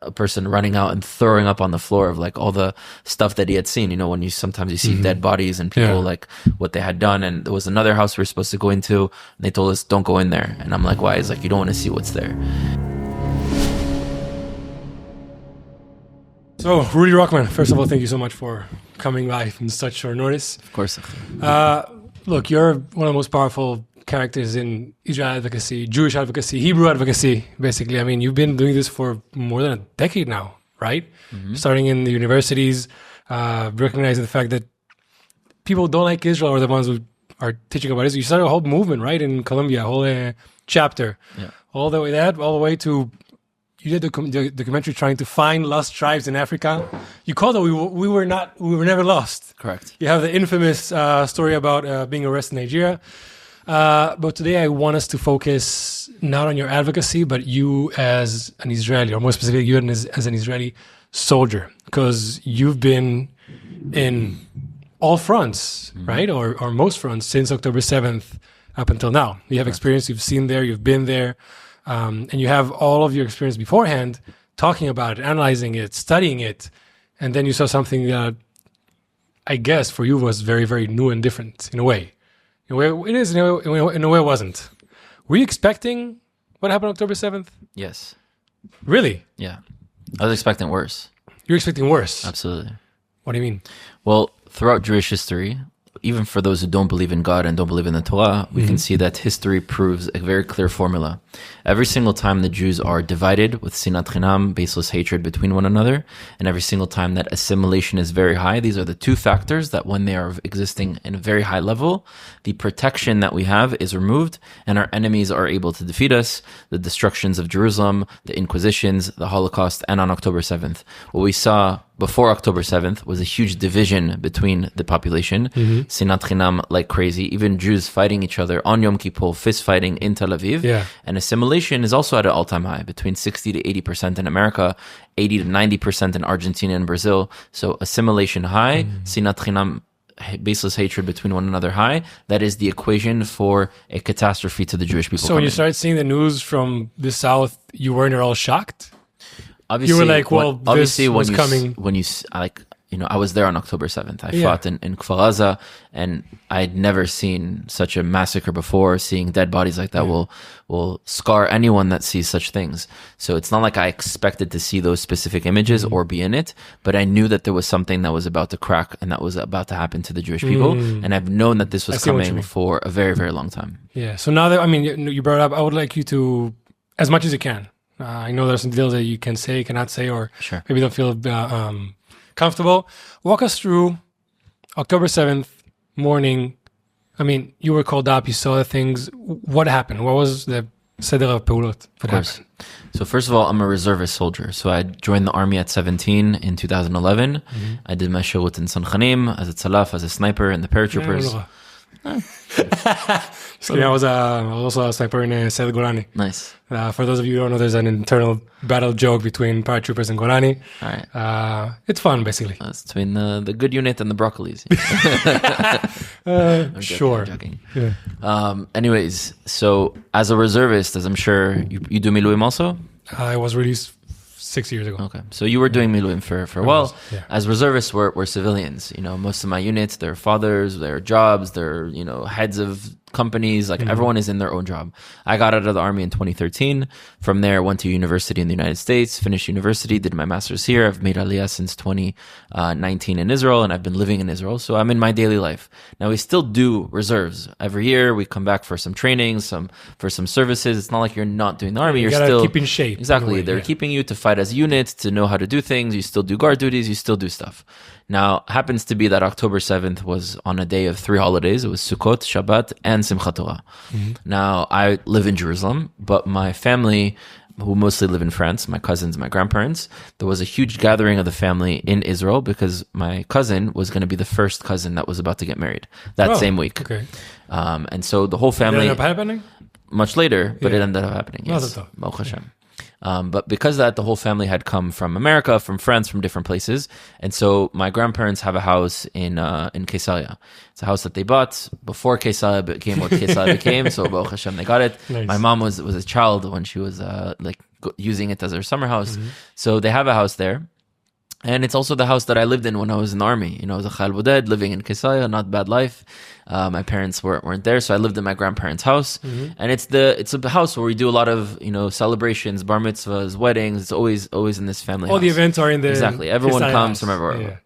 a person running out and throwing up on the floor of like all the stuff that he had seen. You know, when sometimes you see dead bodies and people like what they had done. And there was another house we were supposed to go into, and they told us, don't go in there. And I'm like, why? He's like, you don't want to see what's there. So, Rudy Rochman, first of all, thank you so much for coming live in such short notice. Of course. Look, you're one of the most powerful characters in Israel advocacy, Jewish advocacy, Hebrew advocacy, basically. I mean, you've been doing this for more than a decade now, right? Starting in the universities, recognizing the fact that people don't like Israel are the ones who are teaching about Israel. You started a whole movement, right, in Colombia, a whole chapter. Yeah. All the way to, you did the documentary trying to find lost tribes in Africa. You called it, we were never lost. Correct. You have the infamous story about being arrested in Nigeria. But today I want us to focus not on your advocacy, but you as an Israeli, or more specifically, you as an Israeli soldier, because you've been in all fronts, right? Or most fronts since October 7th up until now. You have experience, you've seen there, you've been there, and you have all of your experience beforehand, talking about it, analyzing it, studying it, and then you saw something that I guess for you was very, very new and different in a way. In a way it is, in a way it wasn't. Were you expecting what happened October 7th? Yes. Really? Yeah. I was expecting worse. You're expecting worse? Absolutely. What do you mean? Well, throughout Jewish history, even for those who don't believe in God and don't believe in the Torah, we can see that history proves a very clear formula. Every single time the Jews are divided with sinat chinam, baseless hatred between one another, and every single time that assimilation is very high, these are the two factors that when they are existing in a very high level, the protection that we have is removed and our enemies are able to defeat us. The destructions of Jerusalem, the Inquisitions, the Holocaust, and on October 7th. What we saw before October 7th was a huge division between the population. Sinat chinam like crazy. Even Jews fighting each other on Yom Kippur, fist fighting in Tel Aviv. Yeah. And assimilation is also at an all-time high, between 60 to 80% in America, 80 to 90% in Argentina and Brazil. So assimilation high, sinat chinam, baseless hatred between one another high. That is the equation for a catastrophe to the Jewish people. So when you started seeing the news from the South, you weren't at all shocked? Obviously, you were like, well, this was coming. I was there on October 7th. I fought in Gaza, and I'd never seen such a massacre before. Seeing dead bodies like that will scar anyone that sees such things. So it's not like I expected to see those specific images or be in it, but I knew that there was something that was about to crack and that was about to happen to the Jewish people. And I've known that this was coming for a very, very long time. Yeah. So now that, you brought it up, I would like you to, as much as you can, I know there's some details that you can say, cannot say, or maybe don't feel comfortable. Walk us through October 7th morning. I mean, you were called up, you saw the things. What happened? What was the seder of peulot? What happened? So first of all, I'm a reservist soldier. So I joined the army at 17 in 2011. I did my shirut in Sanchanim as a tzalaf, as a sniper in the paratroopers. I was also a sniper in Seyed Golani. Nice. For those of you who don't know, there's an internal battle joke between paratroopers and Golani. All right. It's fun, basically. It's between the good unit and the broccolis. Sure. I'm joking. Yeah. Anyways, so as a reservist, as I'm sure you do miluim also? I was released 6 years ago. Okay. So you were doing miluim for a while. Yeah. As reservists, we're civilians. Most of my units, they're fathers, they're jobs, they're, heads of companies, like everyone is in their own job. I got out of the army in 2013. From there, went to university in the United States, finished university, did my master's here. I've made Aliyah since 2019 in Israel, and I've been living in Israel. So I'm in my daily life. Now, we still do reserves. Every year, we come back for some training, for some services. It's not like you're not doing the army. You're still keep in shape. Exactly. They're keeping you to fight as units, to know how to do things. You still do guard duties. You still do stuff. Now, happens to be that October 7th was on a day of 3 holidays. It was Sukkot, Shabbat, and Simchat Torah. Now, I live in Jerusalem, but my family, who mostly live in France, my cousins, my grandparents, there was a huge gathering of the family in Israel because my cousin was going to be the first cousin that was about to get married that same week. Okay. And so the whole family... Did it end up happening? Much later, but it ended up happening, yes. Baruch Hashem. But because of that, the whole family had come from America, from France, from different places. And so my grandparents have a house in Caesarea. It's a house that they bought before Caesarea became what Caesarea became. So Baruch Hashem, they got it. Nice. My mom was a child when she was using it as their summer house. So they have a house there. And it's also the house that I lived in when I was in the army. I was a Khal Buded, living in Kisaya, not bad life. My parents weren't there, so I lived in my grandparents' house. And it's a house where we do a lot of, celebrations, bar mitzvahs, weddings. It's always in this family All house. the events are in the Exactly. Everyone Kisaya comes house. from everywhere. Yeah.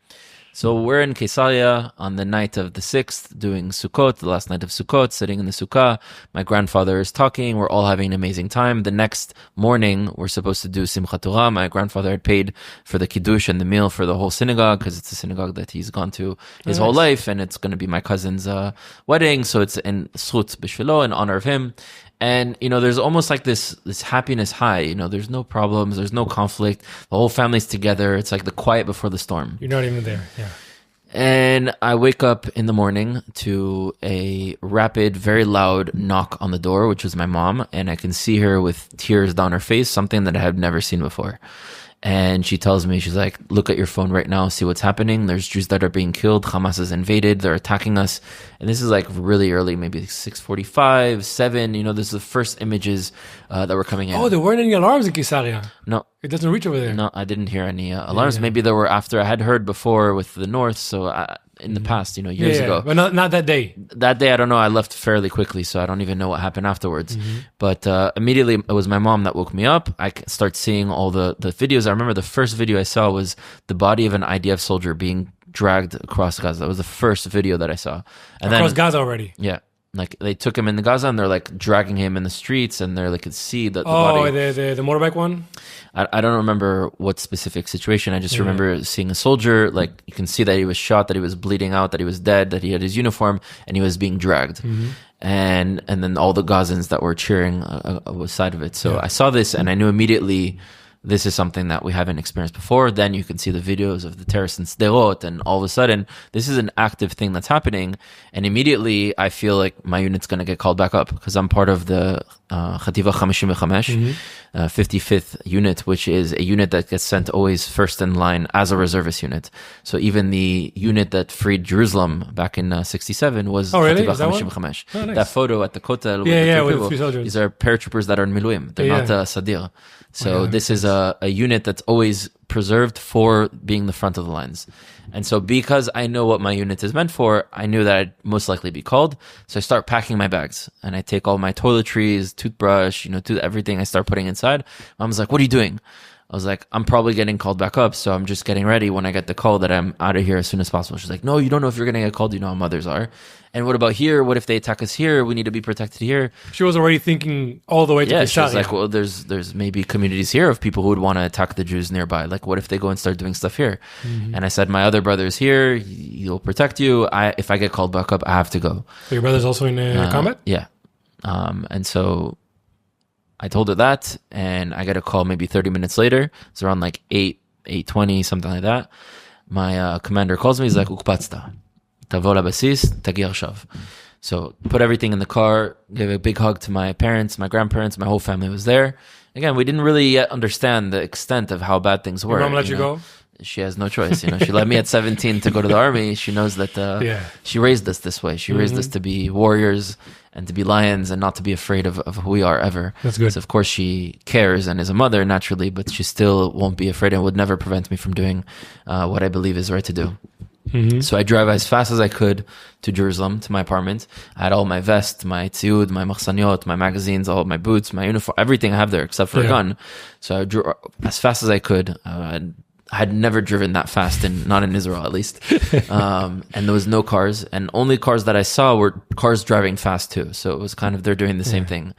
So we're in Kesaya on the night of the 6th doing Sukkot, the last night of Sukkot, sitting in the Sukkah. My grandfather is talking. We're all having an amazing time. The next morning, we're supposed to do Simchat Torah. My grandfather had paid for the Kiddush and the meal for the whole synagogue because it's a synagogue that he's gone to his whole life, and it's going to be my cousin's wedding. So it's in Zchut B'Shvilo, in honor of him. And, there's almost like this happiness high. There's no problems. There's no conflict. The whole family's together. It's like the quiet before the storm. You're not even there. Yeah. And I wake up in the morning to a rapid, very loud knock on the door, which was my mom. And I can see her with tears down her face, something that I have never seen before. And she tells me, she's like, look at your phone right now, see what's happening. There's Jews that are being killed. Hamas has invaded. They're attacking us. And this is like really early, maybe 6:45, 7. This is the first images that were coming in. Oh, there weren't any alarms in Kisaria. No. It doesn't reach over there. No, I didn't hear any alarms. Maybe there were after. I had heard before with the north. So in the past, years ago. But not that day. That day, I don't know. I left fairly quickly, so I don't even know what happened afterwards. But immediately, it was my mom that woke me up. I start seeing all the videos. I remember the first video I saw was the body of an IDF soldier being dragged across Gaza. That was the first video that I saw. And Across Gaza already. Yeah. Like they took him in the Gaza and they're like dragging him in the streets and they're like could see the body. Oh, the motorbike one? I don't remember what specific situation. I just remember seeing a soldier, like you can see that he was shot, that he was bleeding out, that he was dead, that he had his uniform and he was being dragged. And then all the Gazans that were cheering aside of it. So I saw this and I knew immediately this is something that we haven't experienced before. Then you can see the videos of the terrorists in Sderot, and all of a sudden, this is an active thing that's happening. And immediately, I feel like my unit's going to get called back up because I'm part of the Chativa 55, 55th unit, which is a unit that gets sent always first in line as a reservist unit. So even the unit that freed Jerusalem back in 67 was Chativa 55. Oh, nice. That photo at the Kotel with with three soldiers. These are paratroopers that are in Miluim. They're not Sadir. So this is a unit that's always preserved for being the front of the lines. And so because I know what my unit is meant for, I knew that I'd most likely be called. So I start packing my bags and I take all my toiletries, toothbrush, everything I start putting inside. Mom's like, what are you doing? I was like, I'm probably getting called back up. So I'm just getting ready when I get the call that I'm out of here as soon as possible. She's like, no, you don't know if you're going to get called. You know how mothers are. And what about here? What if they attack us here? We need to be protected here. She was already thinking all the way to she was like, well, there's maybe communities here of people who would want to attack the Jews nearby. Like, what if they go and start doing stuff here? And I said, my other brother's here. He'll protect you. If I get called back up, I have to go. So your brother's also in combat? Yeah. And so I told her that, and I got a call maybe 30 minutes later. It's around like 8:20, something like that. My commander calls me. He's like, "Ukpatsta, tavo labasis, tagi arshav." So put everything in the car, gave a big hug to my parents, my grandparents, my whole family was there. Again, we didn't really yet understand the extent of how bad things were. Your mom let you go? She has no choice. She let me at 17 to go to the army. She knows that she raised us this way. She raised us to be warriors and to be lions and not to be afraid of who we are ever. That's good. So of course she cares and is a mother naturally, but she still won't be afraid and would never prevent me from doing what I believe is right to do. So I drive as fast as I could to Jerusalem, to my apartment. I had all my vest, my tziud, my machsaniot, my magazines, all my boots, my uniform, everything I have there except for a gun. So I drove as fast as I could. I had never driven that fast, not in Israel at least. And there was no cars, and only cars that I saw were cars driving fast too. So it was kind of, they're doing the same thing.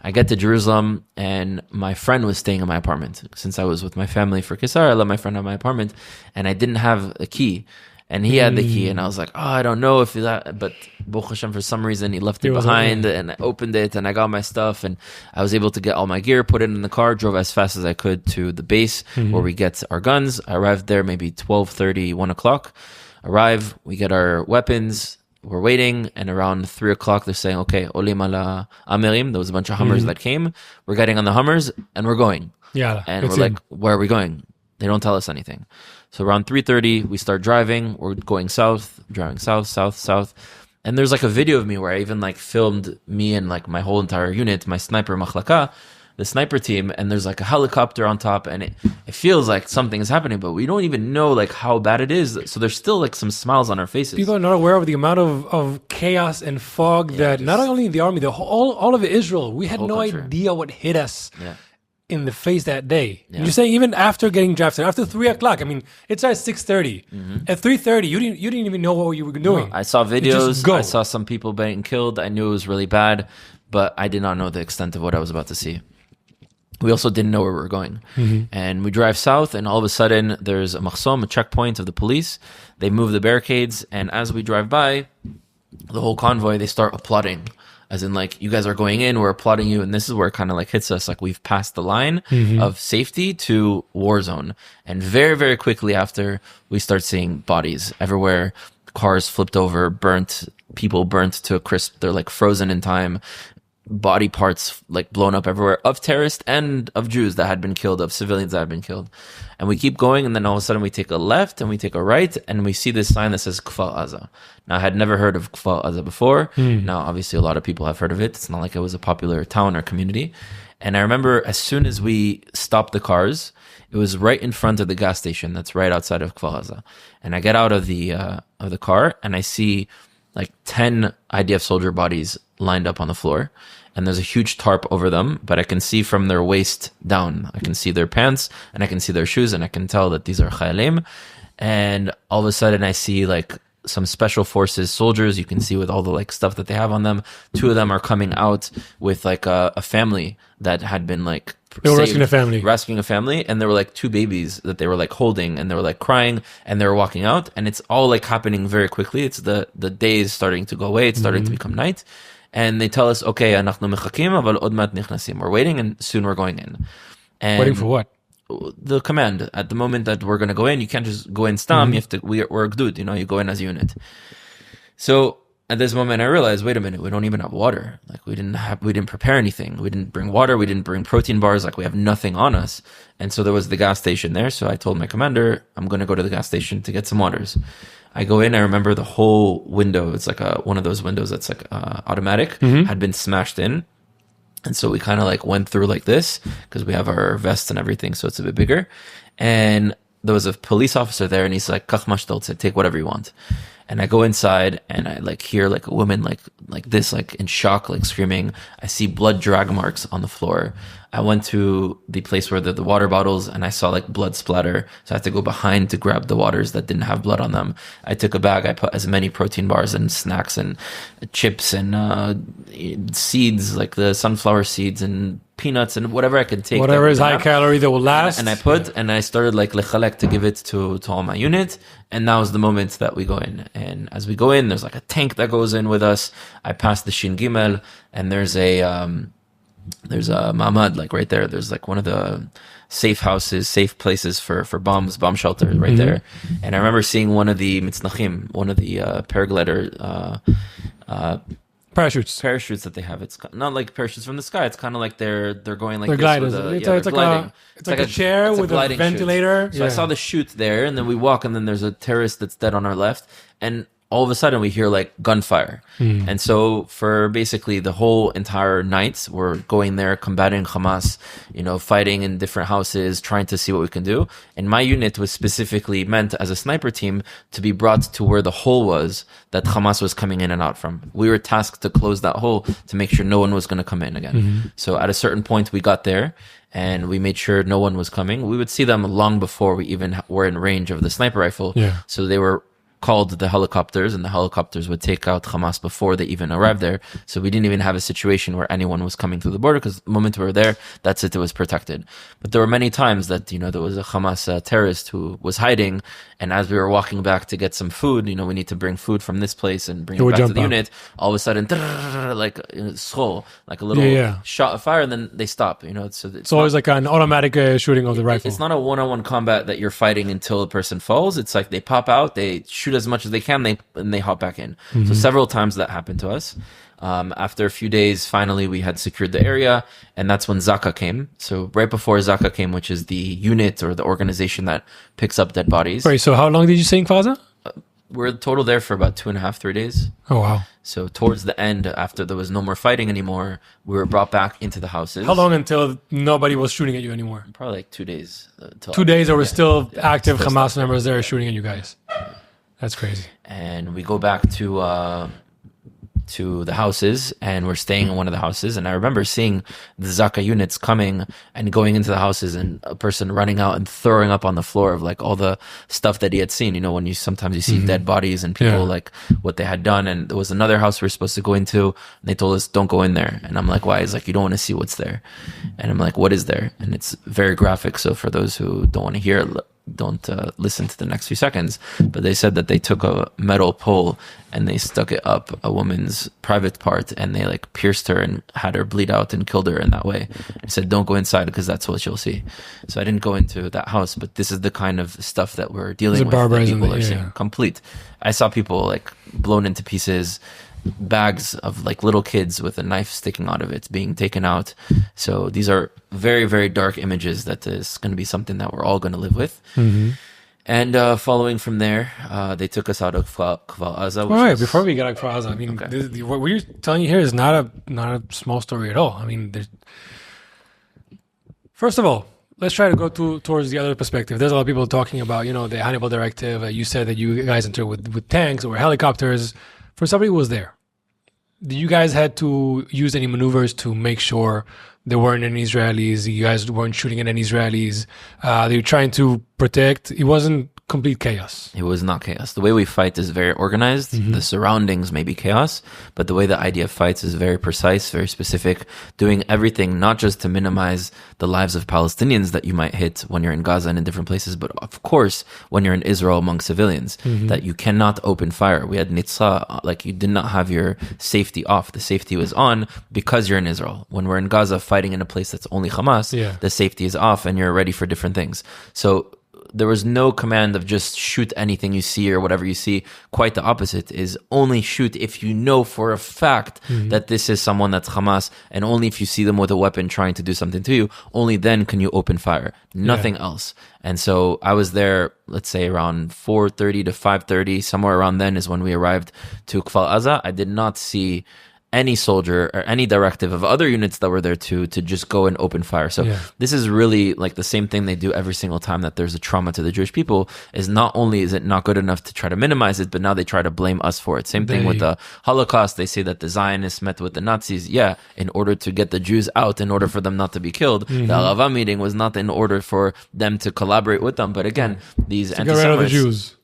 I get to Jerusalem and my friend was staying in my apartment. Since I was with my family for Kisar, I let my friend have my apartment and I didn't have a key. And he had the key, and I was like, oh, I don't know if that, but Baruch Hashem, for some reason, he left it behind, and I opened it, and I got my stuff, and I was able to get all my gear, put it in the car, drove as fast as I could to the base where we get our guns. I arrived there maybe 12:30, 1 o'clock. Arrive, we get our weapons, we're waiting, and around 3 o'clock, they're saying, okay, olim ala Amerim, there was a bunch of Hummers that came, we're getting on the Hummers, and we're going. Yeah, and we're like, where are we going? They don't tell us anything. So around 3:30, we start driving. We're going south, driving south. And there's like a video of me where I even like filmed me and like my whole entire unit, my sniper machlaka, the sniper team, and there's like a helicopter on top, and it feels like something is happening, but we don't even know like how bad it is. So there's still like some smiles on our faces. People are not aware of the amount of chaos and fog that not only the army, all of Israel, we had no idea what hit us. In the face that day. You're saying even after getting drafted, after 3 o'clock, I mean, it started at 6:30. At 3:30, you didn't even know what you were doing. No, I saw videos. I saw some people being killed. I knew it was really bad, but I did not know the extent of what I was about to see. We also didn't know where we were going. And we drive south, and all of a sudden, there's a mahsom, a checkpoint of the police. They move the barricades, and as we drive by, the whole convoy, they start applauding. As in, like, you guys are going in, we're applauding you, and this is where it kind of like hits us, like we've passed the line of safety to war zone. And very, very quickly after, we start seeing bodies everywhere, cars flipped over, burnt, people burnt to a crisp. They're like frozen in time, body parts like blown up everywhere of terrorists and of Jews that had been killed, of civilians that had been killed. And we keep going, and then all of a sudden we take a left and we take a right, and we see this sign that says Kfar Aza. Now, I had never heard of Kfar Aza before. Now, obviously, a lot of people have heard of it. It's not like it was a popular town or community. And I remember as soon as we stopped the cars, it was right in front of the gas station that's right outside of Kfar Aza. And I get out of the car, and I see like 10 IDF soldier bodies lined up on the floor. And there's a huge tarp over them, but I can see from their waist down. I can see their pants, and I can see their shoes, and I can tell that these are chayalim. And all of a sudden, I see like some special forces soldiers. You can see with all the like stuff that they have on them. 2 of them are coming out with like a family that had been like they were rescuing a family, and there were like 2 babies that they were like holding, and they were like crying, and they were walking out, and it's all like happening very quickly. It's the day is starting to go away. It's starting to become night. And they tell us, okay, we're waiting, and soon we're going in. And waiting for what? The command. At the moment that we're going to go in, you can't just go in stam. You have to. We're a gdud, you go in as a unit. So at this moment, I realized, wait a minute, we don't even have water. Like we didn't prepare anything. We didn't bring water. We didn't bring protein bars. Like we have nothing on us. And so there was the gas station there. So I told my commander, I'm going to go to the gas station to get some waters. I go in, I remember the whole window, it's like one of those windows that's like automatic, had been smashed in. And so we kind of like went through like this, because we have our vests and everything, so it's a bit bigger. And there was a police officer there, and he's like, "Kach ma sh'ta, take whatever you want." And I go inside, and I like hear like a woman like this, like in shock, like screaming. I see blood drag marks on the floor. I went to the place where the water bottles, and I saw like blood splatter. So I had to go behind to grab the waters that didn't have blood on them. I took a bag. I put as many protein bars and snacks and chips and seeds, like the sunflower seeds and peanuts and whatever I could take. Whatever is high calorie that will last. And I started like lechalek to give it to all my unit. And that was the moment that we go in. And as we go in, there's like a tank that goes in with us. I pass the Shin Gimel, and there's a mamad, like right there. There's like one of the safe houses, safe places for bombs, bomb shelter right there. And I remember seeing one of the mitznachim, one of the paraglider parachutes that they have. It's not like parachutes from the sky. It's kind of like they're going like they're gliders. It's like a chair with a ventilator. So I saw the chute there, and then we walk, and then there's a terrorist that's dead on our left, and all of a sudden we hear like gunfire. And so for basically the whole entire night, we're going there, combating Hamas, fighting in different houses, trying to see what we can do. And my unit was specifically meant as a sniper team to be brought to where the hole was that Hamas was coming in and out from. We were tasked to close that hole to make sure no one was going to come in again. So at a certain point we got there, and we made sure no one was coming. We would see them long before we even were in range of the sniper rifle. So they were called the helicopters, and the helicopters would take out Hamas before they even arrived there. So we didn't even have a situation where anyone was coming through the border, because the moment we were there, that's it was protected. But there were many times that, there was a Hamas terrorist who was hiding, and as we were walking back to get some food, we need to bring food from this place and bring it back to the unit. All of a sudden, like a little shot of fire, and then they stop. So it's always like an automatic shooting of the rifle. It's not a one-on-one combat that you're fighting until the person falls. It's like they pop out, they shoot as much as they can, and they hop back in. So several times that happened to us. After a few days, finally we had secured the area, and that's when Zaka came. So right before Zaka came, which is the unit or the organization that picks up dead bodies. Right. So how long did you stay in Gaza? we're total there for about 2.5, 3 days. Oh, wow. So towards the end, after there was no more fighting anymore, we were brought back into the houses. How long until nobody was shooting at you anymore? Probably like 2 days. 2 days, there were still Yeah, active still Hamas stuff. members there shooting at you guys. That's crazy. And we go back to the houses, and we're staying in one of the houses. And I remember seeing the Zaka units coming and going into the houses, and a person running out and throwing up on the floor of like all the stuff that he had seen. You know, when you sometimes see dead bodies and people like what they had done. And there was another house we were supposed to go into, and they told us don't go in there. And I'm like, why? He's like, you don't want to see what's there. And I'm like, what is there? And it's very graphic. So for those who don't want to hear it, don't listen to the next few seconds. But they said that they took a metal pole and they stuck it up a woman's private part, and they like pierced her and had her bleed out and killed her in that way. I said, don't go inside because that's what you'll see. So I didn't go into that house, but this is the kind of stuff that we're dealing with. That people are seeing. Complete. I saw people like blown into pieces, bags of like little kids with a knife sticking out of it being taken out. So these are very, very dark images that is going to be something that we're all going to live with. And following from there, they took us out of Kfar Aza. All right, before we get to Kfar Aza, I mean, what we're telling you here is not a small story at all. I mean, first of all, let's try to go towards the other perspective. There's a lot of people talking about, you know, the Hannibal Directive. You said that you guys entered with tanks or helicopters. For somebody who was there, did you guys had to use any maneuvers to make sure there weren't any Israelis? You guys weren't shooting at any Israelis? They were trying to protect. It wasn't complete chaos. It was not chaos. The way we fight is very organized. The surroundings may be chaos, but the way the IDF fights is very precise, very specific, doing everything not just to minimize the lives of Palestinians that you might hit when you're in Gaza and in different places, but of course when you're in Israel among civilians, that you cannot open fire. We had Nitzah, like you did not have your safety off. The safety was on because you're in Israel. When we're in Gaza fighting in a place that's only Hamas, the safety is off and you're ready for different things. So there was no command of just shoot anything you see or whatever you see. Quite the opposite is only shoot if you know for a fact that this is someone that's Hamas, and only if you see them with a weapon trying to do something to you, only then can you open fire. Nothing else. And so I was there, let's say around 4:30 to 5:30, somewhere around then is when we arrived to Kfar Aza. I did not see any soldier or any directive of other units that were there to just go and open fire. So this is really like the same thing they do every single time that there's a trauma to the Jewish people. Is not only is it not good enough to try to minimize it, but now they try to blame us for it. Same thing with the Holocaust. They say that the Zionists met with the Nazis. Yeah, in order to get the Jews out, in order for them not to be killed. The Arava meeting was not in order for them to collaborate with them. But again, these anti-Semites, get rid of the Jews.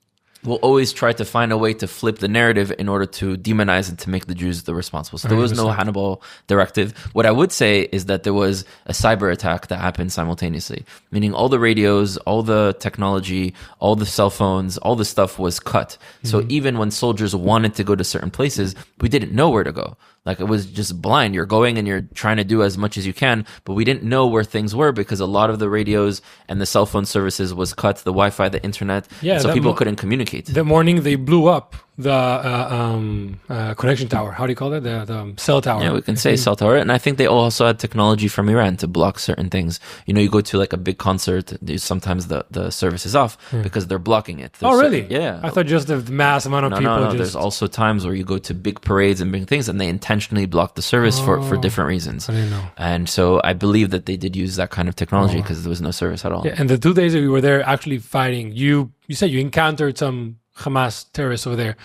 Will always try to find a way to flip the narrative in order to demonize and to make the Jews the responsible. So there was no Hannibal Directive. What I would say is that there was a cyber attack that happened simultaneously, meaning all the radios, all the technology, all the cell phones, all the stuff was cut. So even when soldiers wanted to go to certain places, we didn't know where to go. Like it was just blind. You're going and you're trying to do as much as you can, but we didn't know where things were because a lot of the radios and the cell phone services was cut, the Wi-Fi, the internet, so people couldn't communicate. That morning they blew up the connection tower. How do you call it? The cell tower. Yeah, we can say cell tower. And I think they also had technology from Iran to block certain things. You know, you go to like a big concert, sometimes the service is off because they're blocking it. Oh, really? Yeah. I thought just the mass amount of people. No. There's also times where you go to big parades and big things and they intentionally block the service for different reasons. I didn't know. And so I believe that they did use that kind of technology because there was no service at all. Yeah, and the 2 days that we were there actually fighting, you said you encountered some Hamas terrorists over there.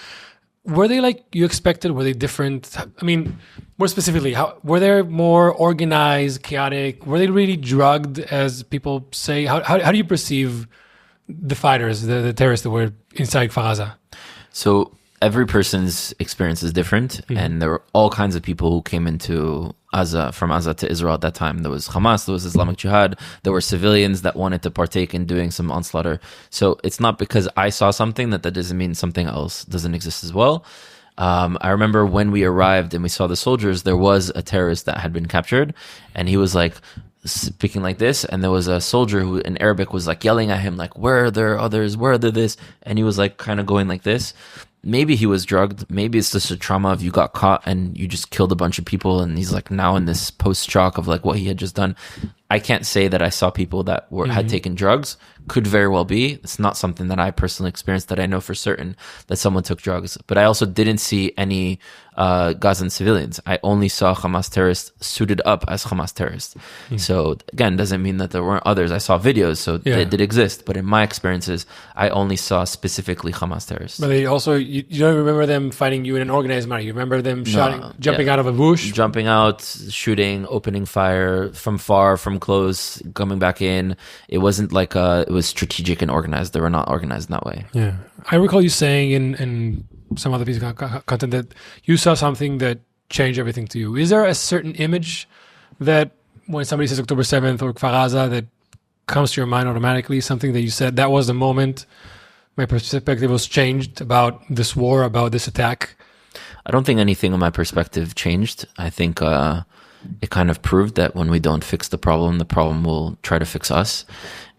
Were they like you expected? Were they different? I mean, more specifically, were they more organized, chaotic? Were they really drugged, as people say? How do you perceive the fighters, the terrorists that were inside Kfar Aza? So every person's experience is different, and there were all kinds of people who came into Aza, from Aza to Israel at that time. There was Hamas, there was Islamic Jihad, there were civilians that wanted to partake in doing some onslaught. So it's not because I saw something that doesn't mean something else doesn't exist as well. I remember when we arrived and we saw the soldiers, there was a terrorist that had been captured, and he was like speaking like this, and there was a soldier who in Arabic was like yelling at him like, where are there others, where are there this, and he was like kind of going like this. Maybe he was drugged. Maybe it's just a trauma of you got caught and you just killed a bunch of people, and he's like now in this post shock of like what he had just done. I can't say that I saw people that had taken drugs. Could very well be. It's not something that I personally experienced, that I know for certain that someone took drugs. But I also didn't see any Gazan civilians. I only saw Hamas terrorists suited up as Hamas terrorists. So again, doesn't mean that there weren't others. I saw videos, so they did exist. But in my experiences, I only saw specifically Hamas terrorists. But they also, you don't remember them fighting you in an organized manner. You remember them shouting, jumping out of a bush? Jumping out, shooting, opening fire from far, from close, coming back in. It wasn't like it was strategic and organized. They were not organized in that way. Yeah. I recall you saying in some other piece of content that you saw something that changed everything to you. Is there a certain image that when somebody says October 7th or Kfar Aza that comes to your mind automatically, something that you said, that was the moment my perspective was changed about this war, about this attack? I don't think anything in my perspective changed. I think it kind of proved that when we don't fix the problem will try to fix us.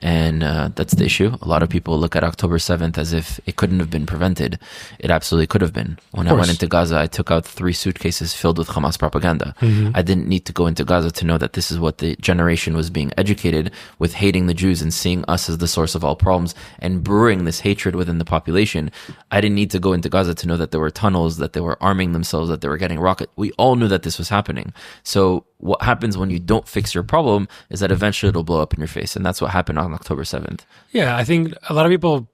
And that's the issue. A lot of people look at October 7th as if it couldn't have been prevented. It absolutely could have been. When I went into Gaza, I took out 3 suitcases filled with Hamas propaganda. I didn't need to go into Gaza to know that this is what the generation was being educated with, hating the Jews and seeing us as the source of all problems and brewing this hatred within the population. I didn't need to go into Gaza to know that there were tunnels, that they were arming themselves, that they were getting rockets. We all knew that this was happening. So what happens when you don't fix your problem is that eventually it'll blow up in your face. And that's what happened on October 7th. Yeah, I think a lot of people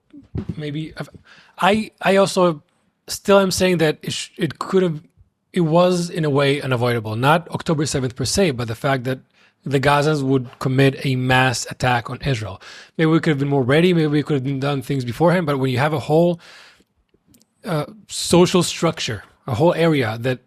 maybe... I also still am saying that it was in a way unavoidable. Not October 7th per se, but the fact that the Gazans would commit a mass attack on Israel. Maybe we could have been more ready. Maybe we could have done things beforehand. But when you have a whole social structure, a whole area that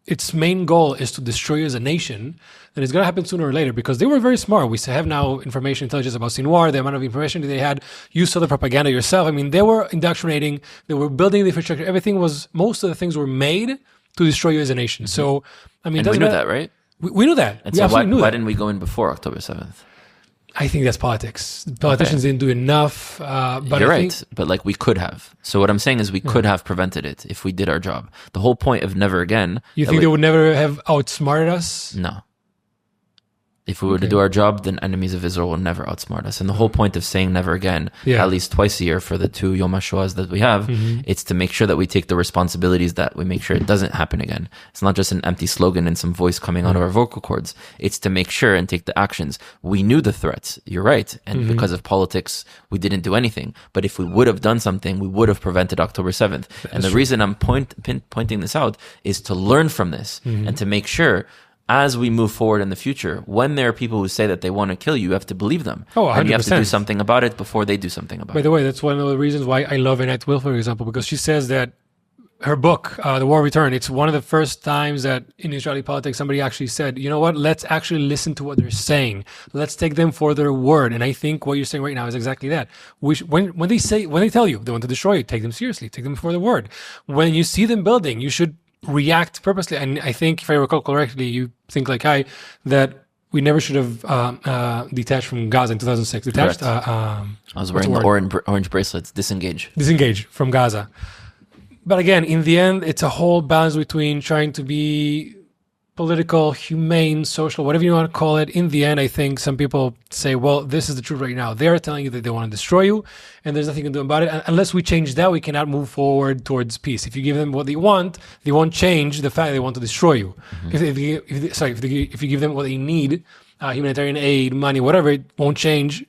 its main goal is to destroy you as a nation, then it's going to happen sooner or later, because they were very smart. We have now information intelligence about Sinwar, the amount of information that they had. You saw the propaganda yourself. I mean, they were indoctrinating, they were building the infrastructure. Most of the things were made to destroy you as a nation. So, I mean, and we knew that, right? We knew that. And so why didn't we go in before October 7th? I think that's politics. Politicians didn't do enough. But You're right. But like, we could have. So what I'm saying is we could have prevented it if we did our job. The whole point of never again. You think they would never have outsmarted us? No. If we were to do our job, then enemies of Israel will never outsmart us. And the whole point of saying never again, at least twice a year for the 2 Yom HaShoahs that we have, it's to make sure that we take the responsibilities, that we make sure it doesn't happen again. It's not just an empty slogan and some voice coming out of our vocal cords. It's to make sure and take the actions. We knew the threats. You're right. And because of politics, we didn't do anything. But if we would have done something, we would have prevented October 7th. And the reason I'm pointing this out is to learn from this and to make sure, as we move forward in the future, when there are people who say that they want to kill you, you have to believe them. Oh, 100%. And you have to do something about it before they do something about it. By the way, that's one of the reasons why I love Annette Will, for example, because she says that her book, The War Return, it's one of the first times that in Israeli politics somebody actually said, you know what, let's actually listen to what they're saying. Let's take them for their word. And I think what you're saying right now is exactly that. When they tell you they want to destroy you, take them seriously, take them for their word. When you see them building, you should react purposely. And I think, if I recall correctly, you think like I, that we never should have detached from Gaza in 2006. Detached? I was wearing the orange bracelets. Disengage from Gaza. But again, in the end, it's a whole balance between trying to be political, humane, social, whatever you want to call it. In the end, I think some people say, well, this is the truth right now. They're telling you that they want to destroy you, and there's nothing you can do about it. And unless we change that, we cannot move forward towards peace. If you give them what they won't change the fact they want to destroy you. If you give them what they need, humanitarian aid, money, whatever, it won't change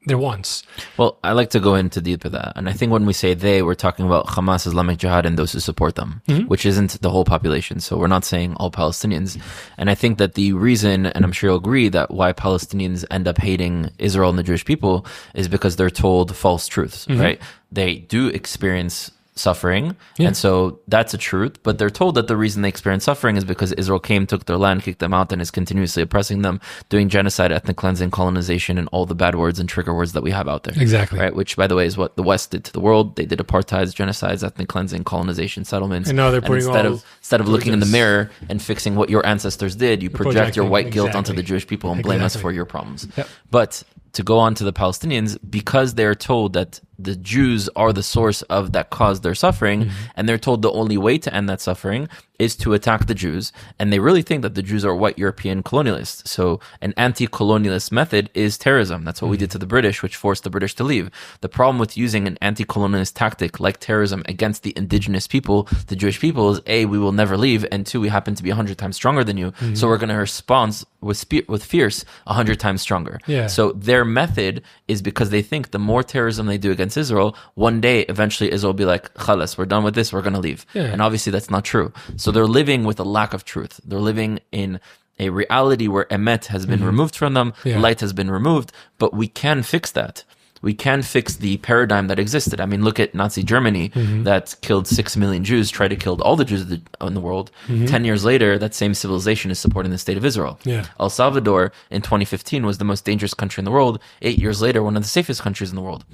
their wants. Well, I like to go into deep with that. And I think when we say they, we're talking about Hamas, Islamic Jihad, and those who support them, which isn't the whole population. So we're not saying all Palestinians. And I think that the reason, and I'm sure you'll agree, that why Palestinians end up hating Israel and the Jewish people is because they're told false truths, right? They do experience suffering, and so that's a truth, but they're told that the reason they experience suffering is because Israel came, took their land, kicked them out, and is continuously oppressing them, doing genocide, ethnic cleansing, colonization, and all the bad words and trigger words that we have out there. Exactly. Right? Which, by the way, is what the West did to the world. They did apartheids, genocides, ethnic cleansing, colonization, settlements. And now they're putting instead of looking in the mirror and fixing what your ancestors did, you project your white guilt onto the Jewish people and blame us for your problems. Yep. But to go on to the Palestinians, because they're told that the Jews are the source of that caused their suffering, and they're told the only way to end that suffering is to attack the Jews, and they really think that the Jews are white European colonialists. So an anti-colonialist method is terrorism. That's what we did to the British, which forced the British to leave. The problem with using an anti-colonialist tactic like terrorism against the indigenous people, the Jewish people, is A, we will never leave, and two, we happen to be 100 times stronger than you, so we're going to respond with fierce 100 times stronger. Yeah. So their method is because they think the more terrorism they do against Israel, one day, eventually Israel will be like, khalas, we're done with this, we're going to leave. Yeah. And obviously that's not true. So they're living with a lack of truth. They're living in a reality where emet has been removed from them, light has been removed, but we can fix that. We can fix the paradigm that existed. I mean, look at Nazi Germany that killed 6 million Jews, tried to kill all the Jews in the world. 10 years later, that same civilization is supporting the state of Israel. Yeah. El Salvador in 2015 was the most dangerous country in the world. 8 years later, one of the safest countries in the world.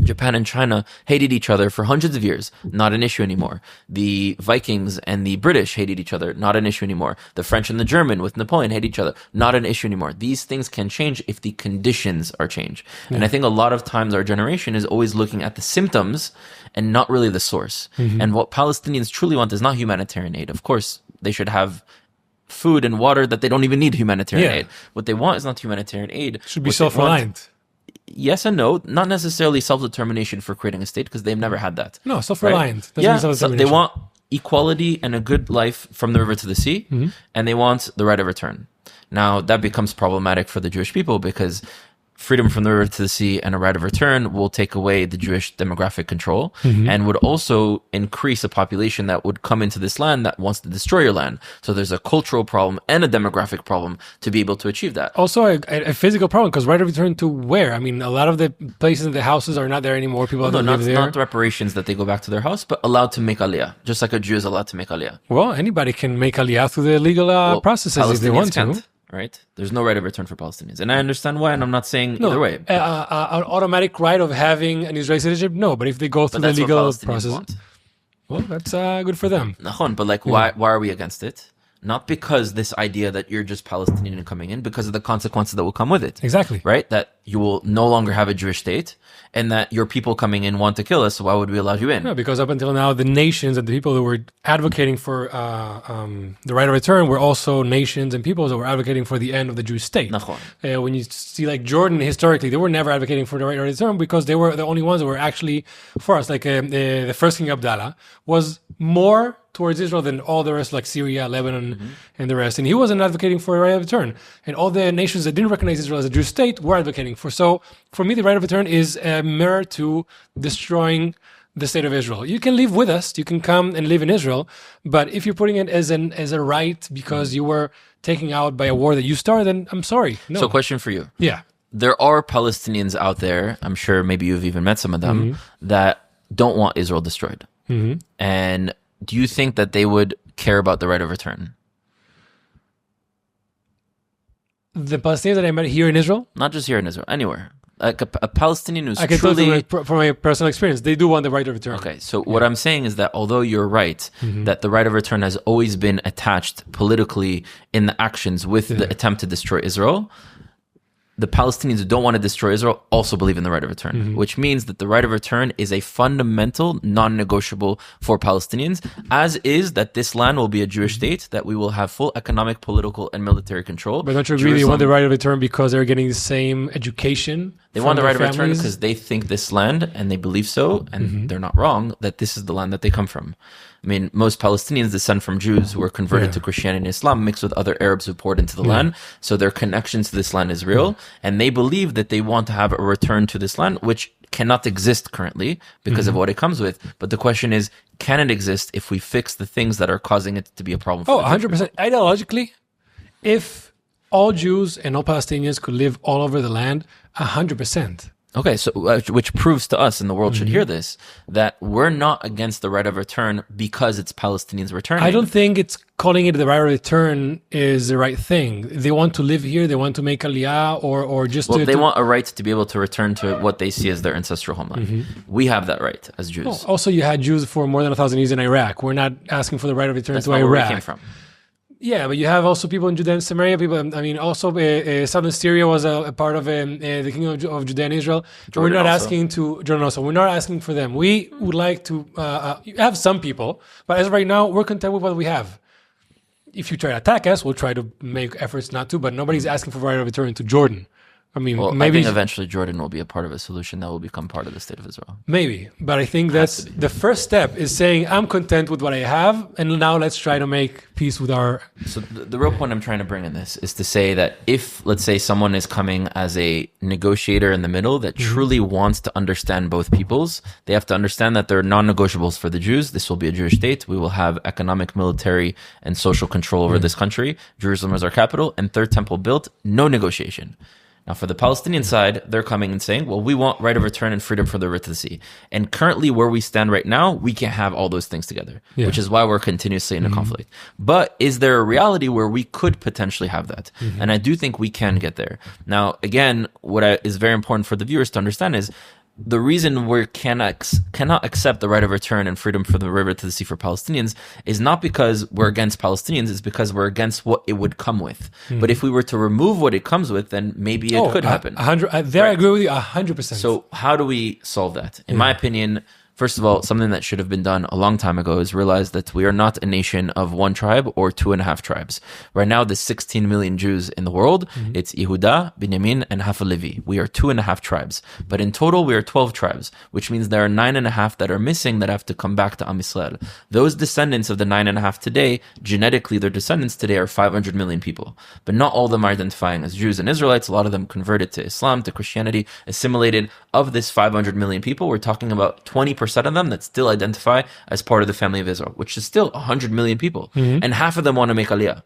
Japan and China hated each other for hundreds of years, not an issue anymore. The Vikings and the British hated each other, not an issue anymore. The French and the German with Napoleon hate each other, not an issue anymore. These things can change if the conditions are changed. And I think a lot of times our generation is always looking at the symptoms and not really the source. And what Palestinians truly want is not humanitarian aid. Of course, they should have food and water that they don't even need humanitarian aid. What they want is not humanitarian aid. Should be self-reliant. Yes and no, not necessarily self-determination for creating a state because they've never had that. No, self-reliant. Right? Yeah, so they want equality and a good life from the river to the sea, and they want the right of return. Now, that becomes problematic for the Jewish people because freedom from the river to the sea and a right of return will take away the Jewish demographic control and would also increase a population that would come into this land that wants to destroy your land. So there's a cultural problem and a demographic problem to be able to achieve that. Also a physical problem because right of return to where? I mean, a lot of the places in the houses are not there anymore. People don't live there. Not the reparations that they go back to their house, but allowed to make aliyah, just like a Jew is allowed to make aliyah. Well, anybody can make aliyah through the legal processes if they want to. Right? There's no right of return for Palestinians. And I understand why, and I'm not saying either way. An automatic right of having an Israeli citizenship? No, but if they go through the legal process, well, that's good for them. But like, why are we against it? Not because this idea that you're just Palestinian and coming in, because of the consequences that will come with it. Exactly. Right? That you will no longer have a Jewish state, and that your people coming in want to kill us, so why would we allow you in? No, because up until now, the nations and the people that were advocating for the right of return were also nations and peoples that were advocating for the end of the Jewish state. When you see like Jordan, historically, they were never advocating for the right of return because they were the only ones that were actually for us. Like the first King Abdallah was more towards Israel than all the rest, like Syria, Lebanon, and the rest. And he wasn't advocating for a right of return. And all the nations that didn't recognize Israel as a Jewish state were advocating for. So for me, the right of return is a mirror to destroying the state of Israel. You can live with us. You can come and live in Israel. But if you're putting it as a right because you were taken out by a war that you started, then I'm sorry. No. So question for you. Yeah. There are Palestinians out there, I'm sure maybe you've even met some of them, that don't want Israel destroyed. And do you think that they would care about the right of return? The Palestinians that I met here in Israel? Not just here in Israel, anywhere. Like a Palestinian who's I can truly... tell from my personal experience, they do want the right of return. Okay, so what I'm saying is that although you're right, that the right of return has always been attached politically in the actions with the attempt to destroy Israel, the Palestinians who don't want to destroy Israel also believe in the right of return, which means that the right of return is a fundamental, non-negotiable for Palestinians, as is that this land will be a Jewish state, that we will have full economic, political, and military control. But don't you agree they want the right of return because they're getting the same education? They want the right of return because they think this land, and they believe so, and they're not wrong, that this is the land that they come from. I mean, most Palestinians descend from Jews who were converted to Christianity and Islam, mixed with other Arabs who poured into the land. So their connection to this land is real. And they believe that they want to have a return to this land, which cannot exist currently because of what it comes with. But the question is, can it exist if we fix the things that are causing it to be a problem? Oh, 100%. Ideologically, if all Jews and all Palestinians could live all over the land, 100%. Okay, so which proves to us, and the world should hear this, that we're not against the right of return because it's Palestinians returning. I don't think it's calling it the right of return is the right thing. They want to live here. They want to make aliyah or just they want a right to be able to return to what they see as their ancestral homeland. We have that right as Jews. Well, also, you had Jews for more than 1,000 years in Iraq. We're not asking for the right of return That's to not Iraq. where we came from. Yeah, but you have also people in Judea and Samaria. People, I mean, also southern Syria was a part of the kingdom of Judea and Israel. But we're not asking to Jordan also. We're not asking for them. We would like to have some people, but as of right now, we're content with what we have. If you try to attack us, we'll try to make efforts not to. But nobody's asking for right of return to Jordan. I mean, Well, maybe I think eventually Jordan will be a part of a solution that will become part of the state of Israel. maybe, but I think that's the first step is saying I'm content with what I have, and now let's try to make peace with our. So the real point I'm trying to bring in this is to say that if, let's say, someone is coming as a negotiator in the middle that truly wants to understand both peoples, they have to understand that there are non-negotiables for the Jews. This will be a Jewish state. We will have economic, military, and social control over this country. Jerusalem is our capital, and third temple built, no negotiation. Now, for the Palestinian side, they're coming and saying, well, we want right of return and freedom for the river to the sea. And currently, where we stand right now, we can't have all those things together, which is why we're continuously in a conflict. But is there a reality where we could potentially have that? And I do think we can get there. Now, again, is very important for the viewers to understand is the reason we cannot accept the right of return and freedom for the river to the sea for Palestinians is not because we're against Palestinians, it's because we're against what it would come with. But if we were to remove what it comes with, then maybe it could happen. I agree with you 100%. So how do we solve that? In my opinion, first of all, something that should have been done a long time ago is realize that we are not a nation of one tribe or 2.5 tribes. Right now, the 16 million Jews in the world, it's Yehuda, Binyamin, and half of Levi. We are 2.5 tribes. But in total, we are 12 tribes, which means there are 9.5 that are missing that have to come back to Am Yisrael. Those descendants of the 9.5 today, genetically, their descendants today are 500 million people. But not all of them are identifying as Jews and Israelites. A lot of them converted to Islam, to Christianity, assimilated. Of this 500 million people, we're talking about 20% of them that still identify as part of the family of Israel, which is still 100 million people. And half of them want to make aliyah.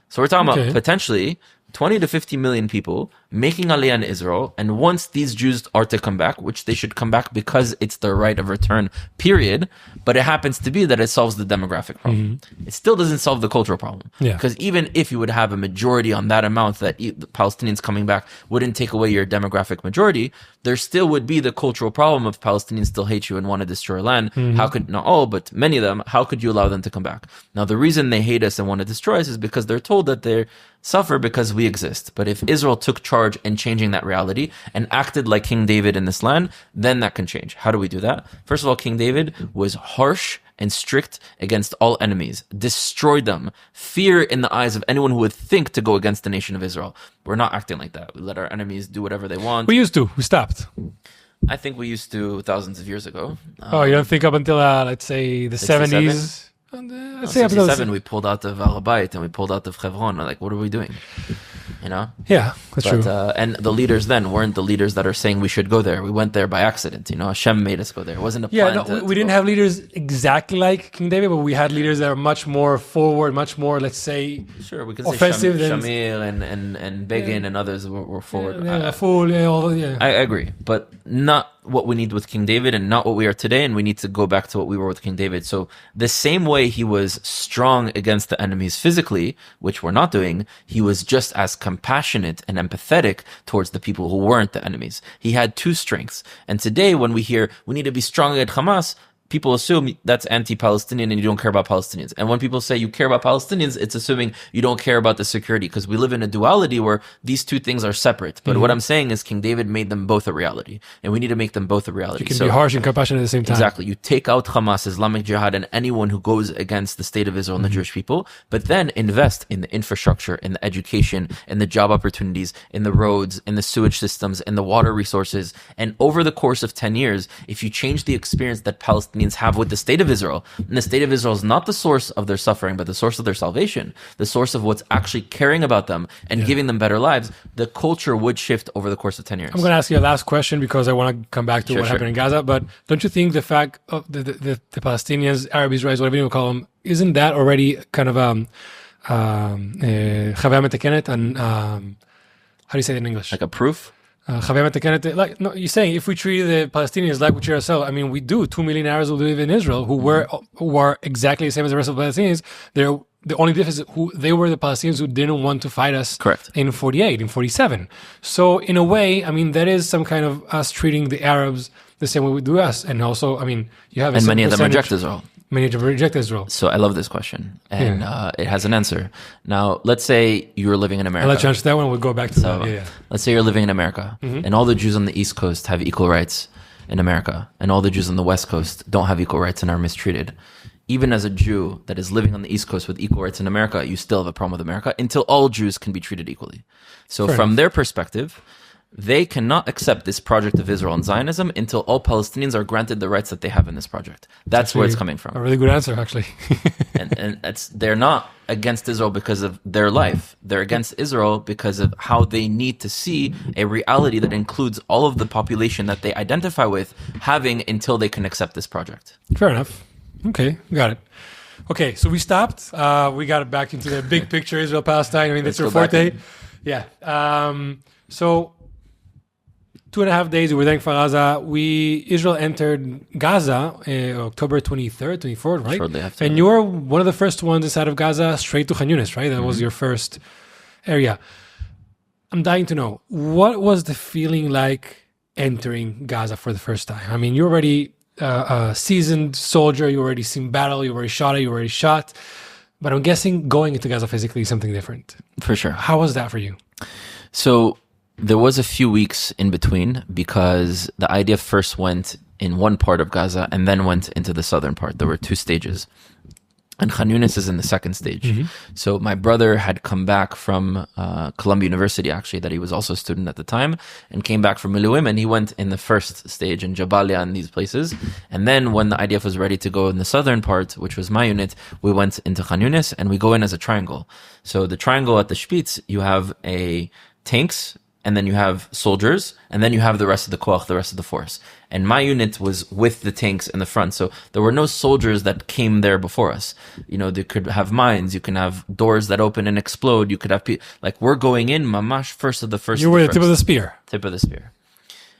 So we're talking about potentially 20 to 50 million people making aliyah in Israel. And once these Jews are to come back, which they should come back because it's their right of return, period. But it happens to be that it solves the demographic problem. It still doesn't solve the cultural problem. Because even if you would have a majority on that amount that the Palestinians coming back wouldn't take away your demographic majority, there still would be the cultural problem of Palestinians still hate you and want to destroy your land. How could, not all, but many of them, how could you allow them to come back? Now, the reason they hate us and want to destroy us is because they're told that they suffer because we exist. But if Israel took charge in changing that reality and acted like King David in this land, then that can change. How do we do that? First of all, King David was harsh and strict against all enemies, destroyed them, fear in the eyes of anyone who would think to go against the nation of Israel. We're not acting like that. We let our enemies do whatever they want. We used to. We stopped. I think we used to thousands of years ago. You don't think up until, let's say, the 67? 70s? Let's say up until 67, we pulled out of Al-Bayt and we pulled out of Hebron. Like, what are we doing? You know? Yeah, that's true. And the leaders then weren't the leaders that are saying we should go there. We went there by accident. You know, Hashem made us go there. It wasn't a plan. We didn't have leaders exactly like King David, but we had leaders that are much more forward, much more, let's say, sure, we can offensive say Shamir and Begin and others were forward. I agree, but not what we need with King David and not what we are today, and we need to go back to what we were with King David. So the same way he was strong against the enemies physically, which we're not doing, he was just as compassionate and empathetic towards the people who weren't the enemies. He had two strengths. And today when we hear we need to be strong against Hamas, people assume that's anti-Palestinian and you don't care about Palestinians. And when people say you care about Palestinians, it's assuming you don't care about the security, because we live in a duality where these two things are separate. But what I'm saying is King David made them both a reality, and we need to make them both a reality. You can be harsh and compassionate at the same time. Exactly. You take out Hamas, Islamic Jihad, and anyone who goes against the state of Israel and the Jewish people, but then invest in the infrastructure, in the education, in the job opportunities, in the roads, in the sewage systems, in the water resources. And over the course of 10 years, if you change the experience that Palestinians have with the state of Israel, and the state of Israel is not the source of their suffering, but the source of their salvation, the source of what's actually caring about them and giving them better lives, the culture would shift over the course of 10 years. I'm going to ask you a last question because I want to come back to what happened in Gaza, but don't you think the fact of the Palestinians, Arab Israelis, whatever you call them, isn't that already kind of חוויה מתקנת, and how do you say it in English? Like a proof? Like, no, you're saying if we treat the Palestinians like we treat ourselves, I mean, we do. 2 million Arabs who live in Israel who are exactly the same as the rest of the Palestinians. The only difference is they were the Palestinians who didn't want to fight us. Correct. In 48, in 47. So in a way, I mean, that is some kind of us treating the Arabs the same way we do us. And also, I mean, you have and many of them reject Israel. Many reject Israel. So I love this question, and it has an answer. Now, let's say you're living in America. I'll let you answer that one. We'll go back to that. Yeah. Let's say you're living in America, and all the Jews on the East Coast have equal rights in America, and all the Jews on the West Coast don't have equal rights and are mistreated. Even as a Jew that is living on the East Coast with equal rights in America, you still have a problem with America until all Jews can be treated equally. So from their perspective, they cannot accept this project of Israel and Zionism until all Palestinians are granted the rights that they have in this project. That's where it's coming from. A really good answer, actually. and they're not against Israel because of their life. They're against Israel because of how they need to see a reality that includes all of the population that they identify with having until they can accept this project. Fair enough. Okay, got it. Okay, so we stopped. We got it back into the big picture, Israel, Palestine. I mean, that's your forte. Yeah. So 2.5 days we were there in Gaza. Israel entered Gaza October 23rd, 24th, right? Shortly after. And you were one of the first ones inside of Gaza, straight to Khan Yunis, right? That was your first area. I'm dying to know, what was the feeling like entering Gaza for the first time? I mean, you're already a seasoned soldier. You already seen battle. You already shot it. You already shot. But I'm guessing going into Gaza physically is something different. For sure. How was that for you? So there was a few weeks in between because the IDF first went in one part of Gaza and then went into the southern part. There were 2 stages. And Khan Yunis is in the second stage. So my brother had come back from Columbia University, actually, that he was also a student at the time, and came back from Miluim, and he went in the first stage in Jabalia and these places. And then when the IDF was ready to go in the southern part, which was my unit, we went into Khan Yunis, and we go in as a triangle. So the triangle at the Spitz, you have tanks, and then you have soldiers, and then you have the rest of the koach, the rest of the force. And my unit was with the tanks in the front. So there were no soldiers that came there before us. You know, they could have mines, you can have doors that open and explode, you could have like we're going in, mamash, first of the first. You were the tip of the spear. Tip of the spear.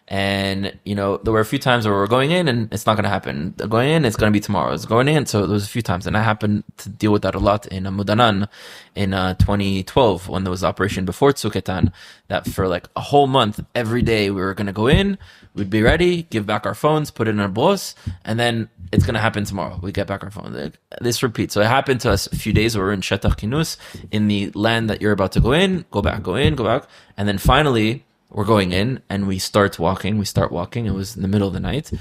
And, you know, there were a few times where we're going in and it's not going to happen. Going in, it's going to be tomorrow. It's going in. So there was a few times. And I happened to deal with that a lot in Mudanan in 2012 when there was Operation before Tzuketan, that for like a whole month, every day we were going to go in, we'd be ready, give back our phones, put it in our bus, and then it's going to happen tomorrow. We get back our phone. This repeats. So it happened to us a few days where we're in Shetach Kinus, in the land that you're about to go in, go back, go in, go back. And then finally, we're going in and we start walking. It was in the middle of the night.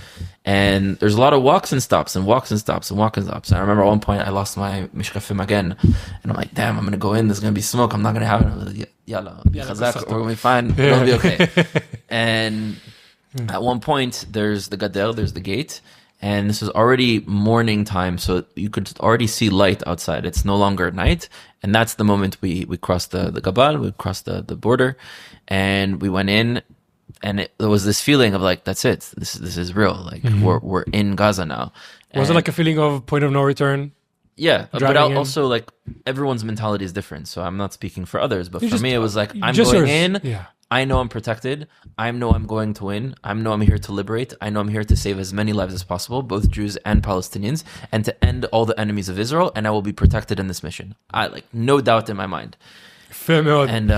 And there's a lot of walks and stops and walks and stops and walks and stops. And I remember at one point I lost my mishkafim again. And I'm like, damn, I'm going to go in. There's going to be smoke. I'm not going to have it. I was like, Yalla, we're going to be fine. It'll be okay. And at one point there's the gader, there's the gate. And this was already morning time, so you could already see light outside. It's no longer night. And that's the moment we crossed the Gabal, we crossed the border, and we went in, and there was this feeling of like, that's it. This is real. Like, we're in Gaza now. Was it like a feeling of point of no return? Yeah, but also like everyone's mentality is different. So I'm not speaking for others, but for me, it was like, I'm going in. Yeah. I know I'm protected. I know I'm going to win. I know I'm here to liberate. I know I'm here to save as many lives as possible, both Jews and Palestinians, and to end all the enemies of Israel, and I will be protected in this mission. No doubt in my mind. And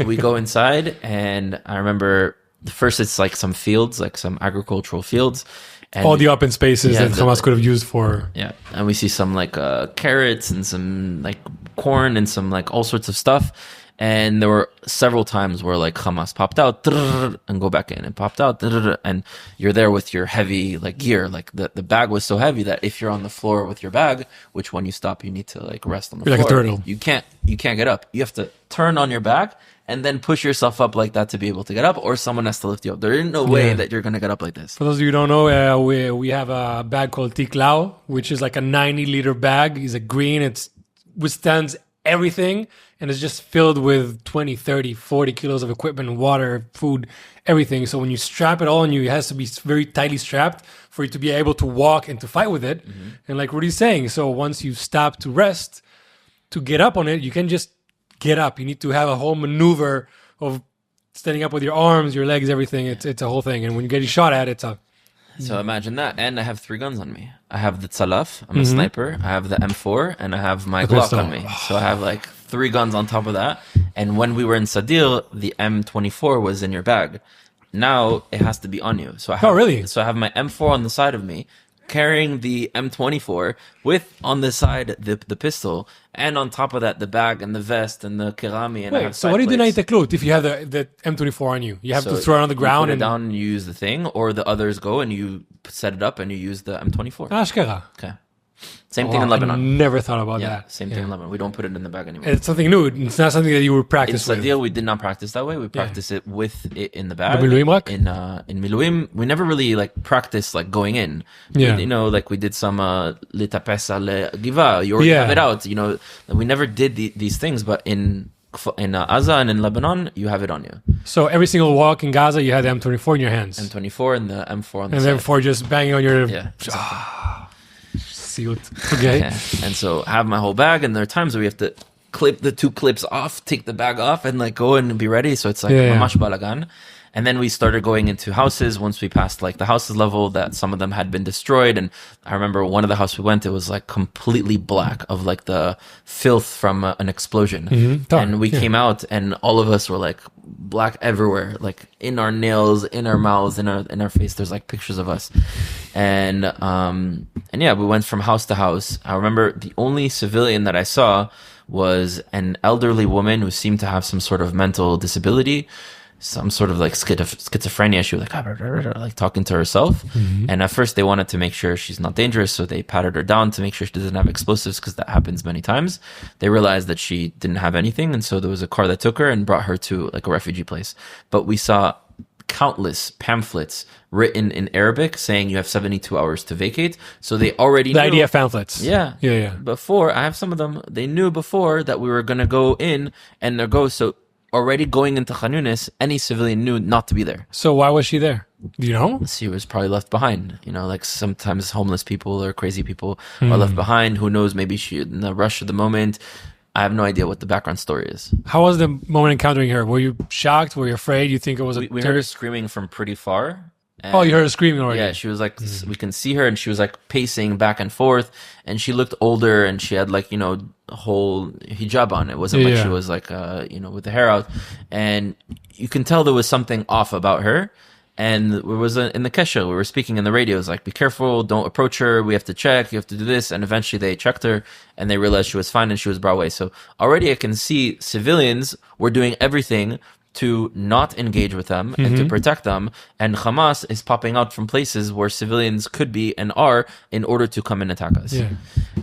we go inside, and I remember first it's like some fields, like some agricultural fields. And all the open spaces that Hamas could have used for... Yeah, and we see some like carrots and some like corn and some like all sorts of stuff. And there were several times where like Hamas popped out and go back in and popped out, and you're there with your heavy like gear. Like the bag was so heavy that if you're on the floor with your bag, which when you stop you need to like rest on the floor. Like a turtle. You can't get up. You have to turn on your back and then push yourself up like that to be able to get up, or someone has to lift you up. There ain't no way that you're gonna get up like this. For those of you who don't know, we have a bag called Tiklao, which is like a 90-liter bag. It's a green. It withstands everything, and it's just filled with 20, 30, 40 kilos of equipment, water, food, everything. So when you strap it all on you, it has to be very tightly strapped for you to be able to walk and to fight with it. And like Rudy's saying, so once you stop to rest, to get up on it, you can just get up. You need to have a whole maneuver of standing up with your arms, your legs, everything. It's a whole thing. And when you get shot at, it's a... So imagine that. And I have 3 guns on me. I have the Tzalaf, I'm a sniper. I have the M4, and I have my Glock on me. So I have like 3 guns on top of that. And when we were in Sadir, the M24 was in your bag. Now it has to be on you. So I have, really? So I have my M4 on the side of me. carrying the M24 with on the side the pistol, and on top of that the bag and the vest and the kerami. And I Wait, have so what do you do side plates. if you have the M24 on you? You have to throw it on the You ground put it and down and you use the thing, or the others go and you set it up and you use the M24. Ashkara. Okay. Same thing in Wow, Lebanon. I never thought about Yeah, that. same thing in Lebanon. We don't put it in the bag anymore. It's something new. It's not something that you were In practiced with. Sadia, we did not practice that way. We practice it with it in the bag. The Miluim rak? In Miluim, we never really like practice like going in. Yeah. You know, like we did some Litapesa le Giva. You already have it out. You know, we never did these things, but in Gaza and in Lebanon, you have it on you. So every single walk in Gaza, you had the M24 in your hands. M24 and the M4 on the And side. then for just banging on your... Yeah. Sealed. Okay. Yeah. And so I have my whole bag, and there are times where we have to clip the 2 clips off, take the bag off, and like go in and be ready. So it's like mamash balagan. And then we started going into houses once we passed like the houses level that some of them had been destroyed. And I remember one of the houses we went, it was like completely black of like the filth from an explosion. And we came out and all of us were like black everywhere, like in our nails, in our mouths, in our face. There's like pictures of us. And yeah, we went from house to house. I remember the only civilian that I saw was an elderly woman who seemed to have some sort of mental disability, some sort of like schizophrenia. She was like talking to herself. And at first they wanted to make sure she's not dangerous, so they patted her down to make sure she doesn't have explosives, because that happens many times. They realized that she didn't have anything, and so there was a car that took her and brought her to like a refugee place. But we saw countless pamphlets written in Arabic saying you have 72 hours to vacate. So they already The knew. IDF pamphlets. Yeah. Before, I have some of them. They knew before that we were going to go in, and they're so already going into Khan Yunis, any civilian knew not to be there. So why was she there? Do you know? She was probably left behind. You know, like sometimes homeless people or crazy people are left behind. Who knows? Maybe she in the rush of the moment. I have no idea what the background story is. How was the moment encountering her? Were you shocked? Were you afraid? You think it was a We heard her terrorist? screaming from pretty far. Oh, you heard her screaming already. Yeah, she was like, we can see her, and she was like pacing back and forth, and she looked older, and she had like, you know, a whole hijab on. It wasn't like she was like, you know, with the hair out, and you can tell there was something off about her. And it was in the kesha, we were speaking in the radio. It was like, be careful, don't approach her. We have to check, you have to do this. And eventually they checked her and they realized she was fine and she was brought away. So already I can see civilians were doing everything to not engage with them and to protect them. And Hamas is popping out from places where civilians could be and are in order to come and attack us. Yeah.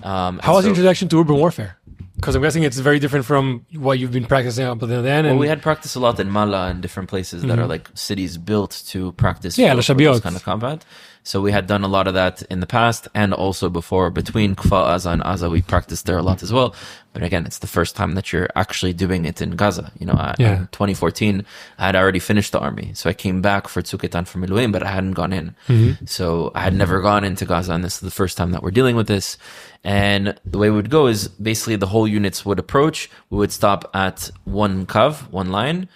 How was the introduction to urban warfare? Because I'm guessing it's very different from what you've been practicing up until then. Well, we had practiced a lot in Mala and different places that are like cities built to practice Yeah, for this kind of combat. So we had done a lot of that in the past and also before. Between Kfa, Aza, and Aza, we practiced there a lot as well. But again, it's the first time that you're actually doing it in Gaza. You know, in 2014, I had already finished the army. So I came back for Tzuketan for Miluim, but I hadn't gone in. So I had never gone into Gaza, and this is the first time that we're dealing with this. And the way we would go is basically the whole units would approach. We would stop at one kav, one line,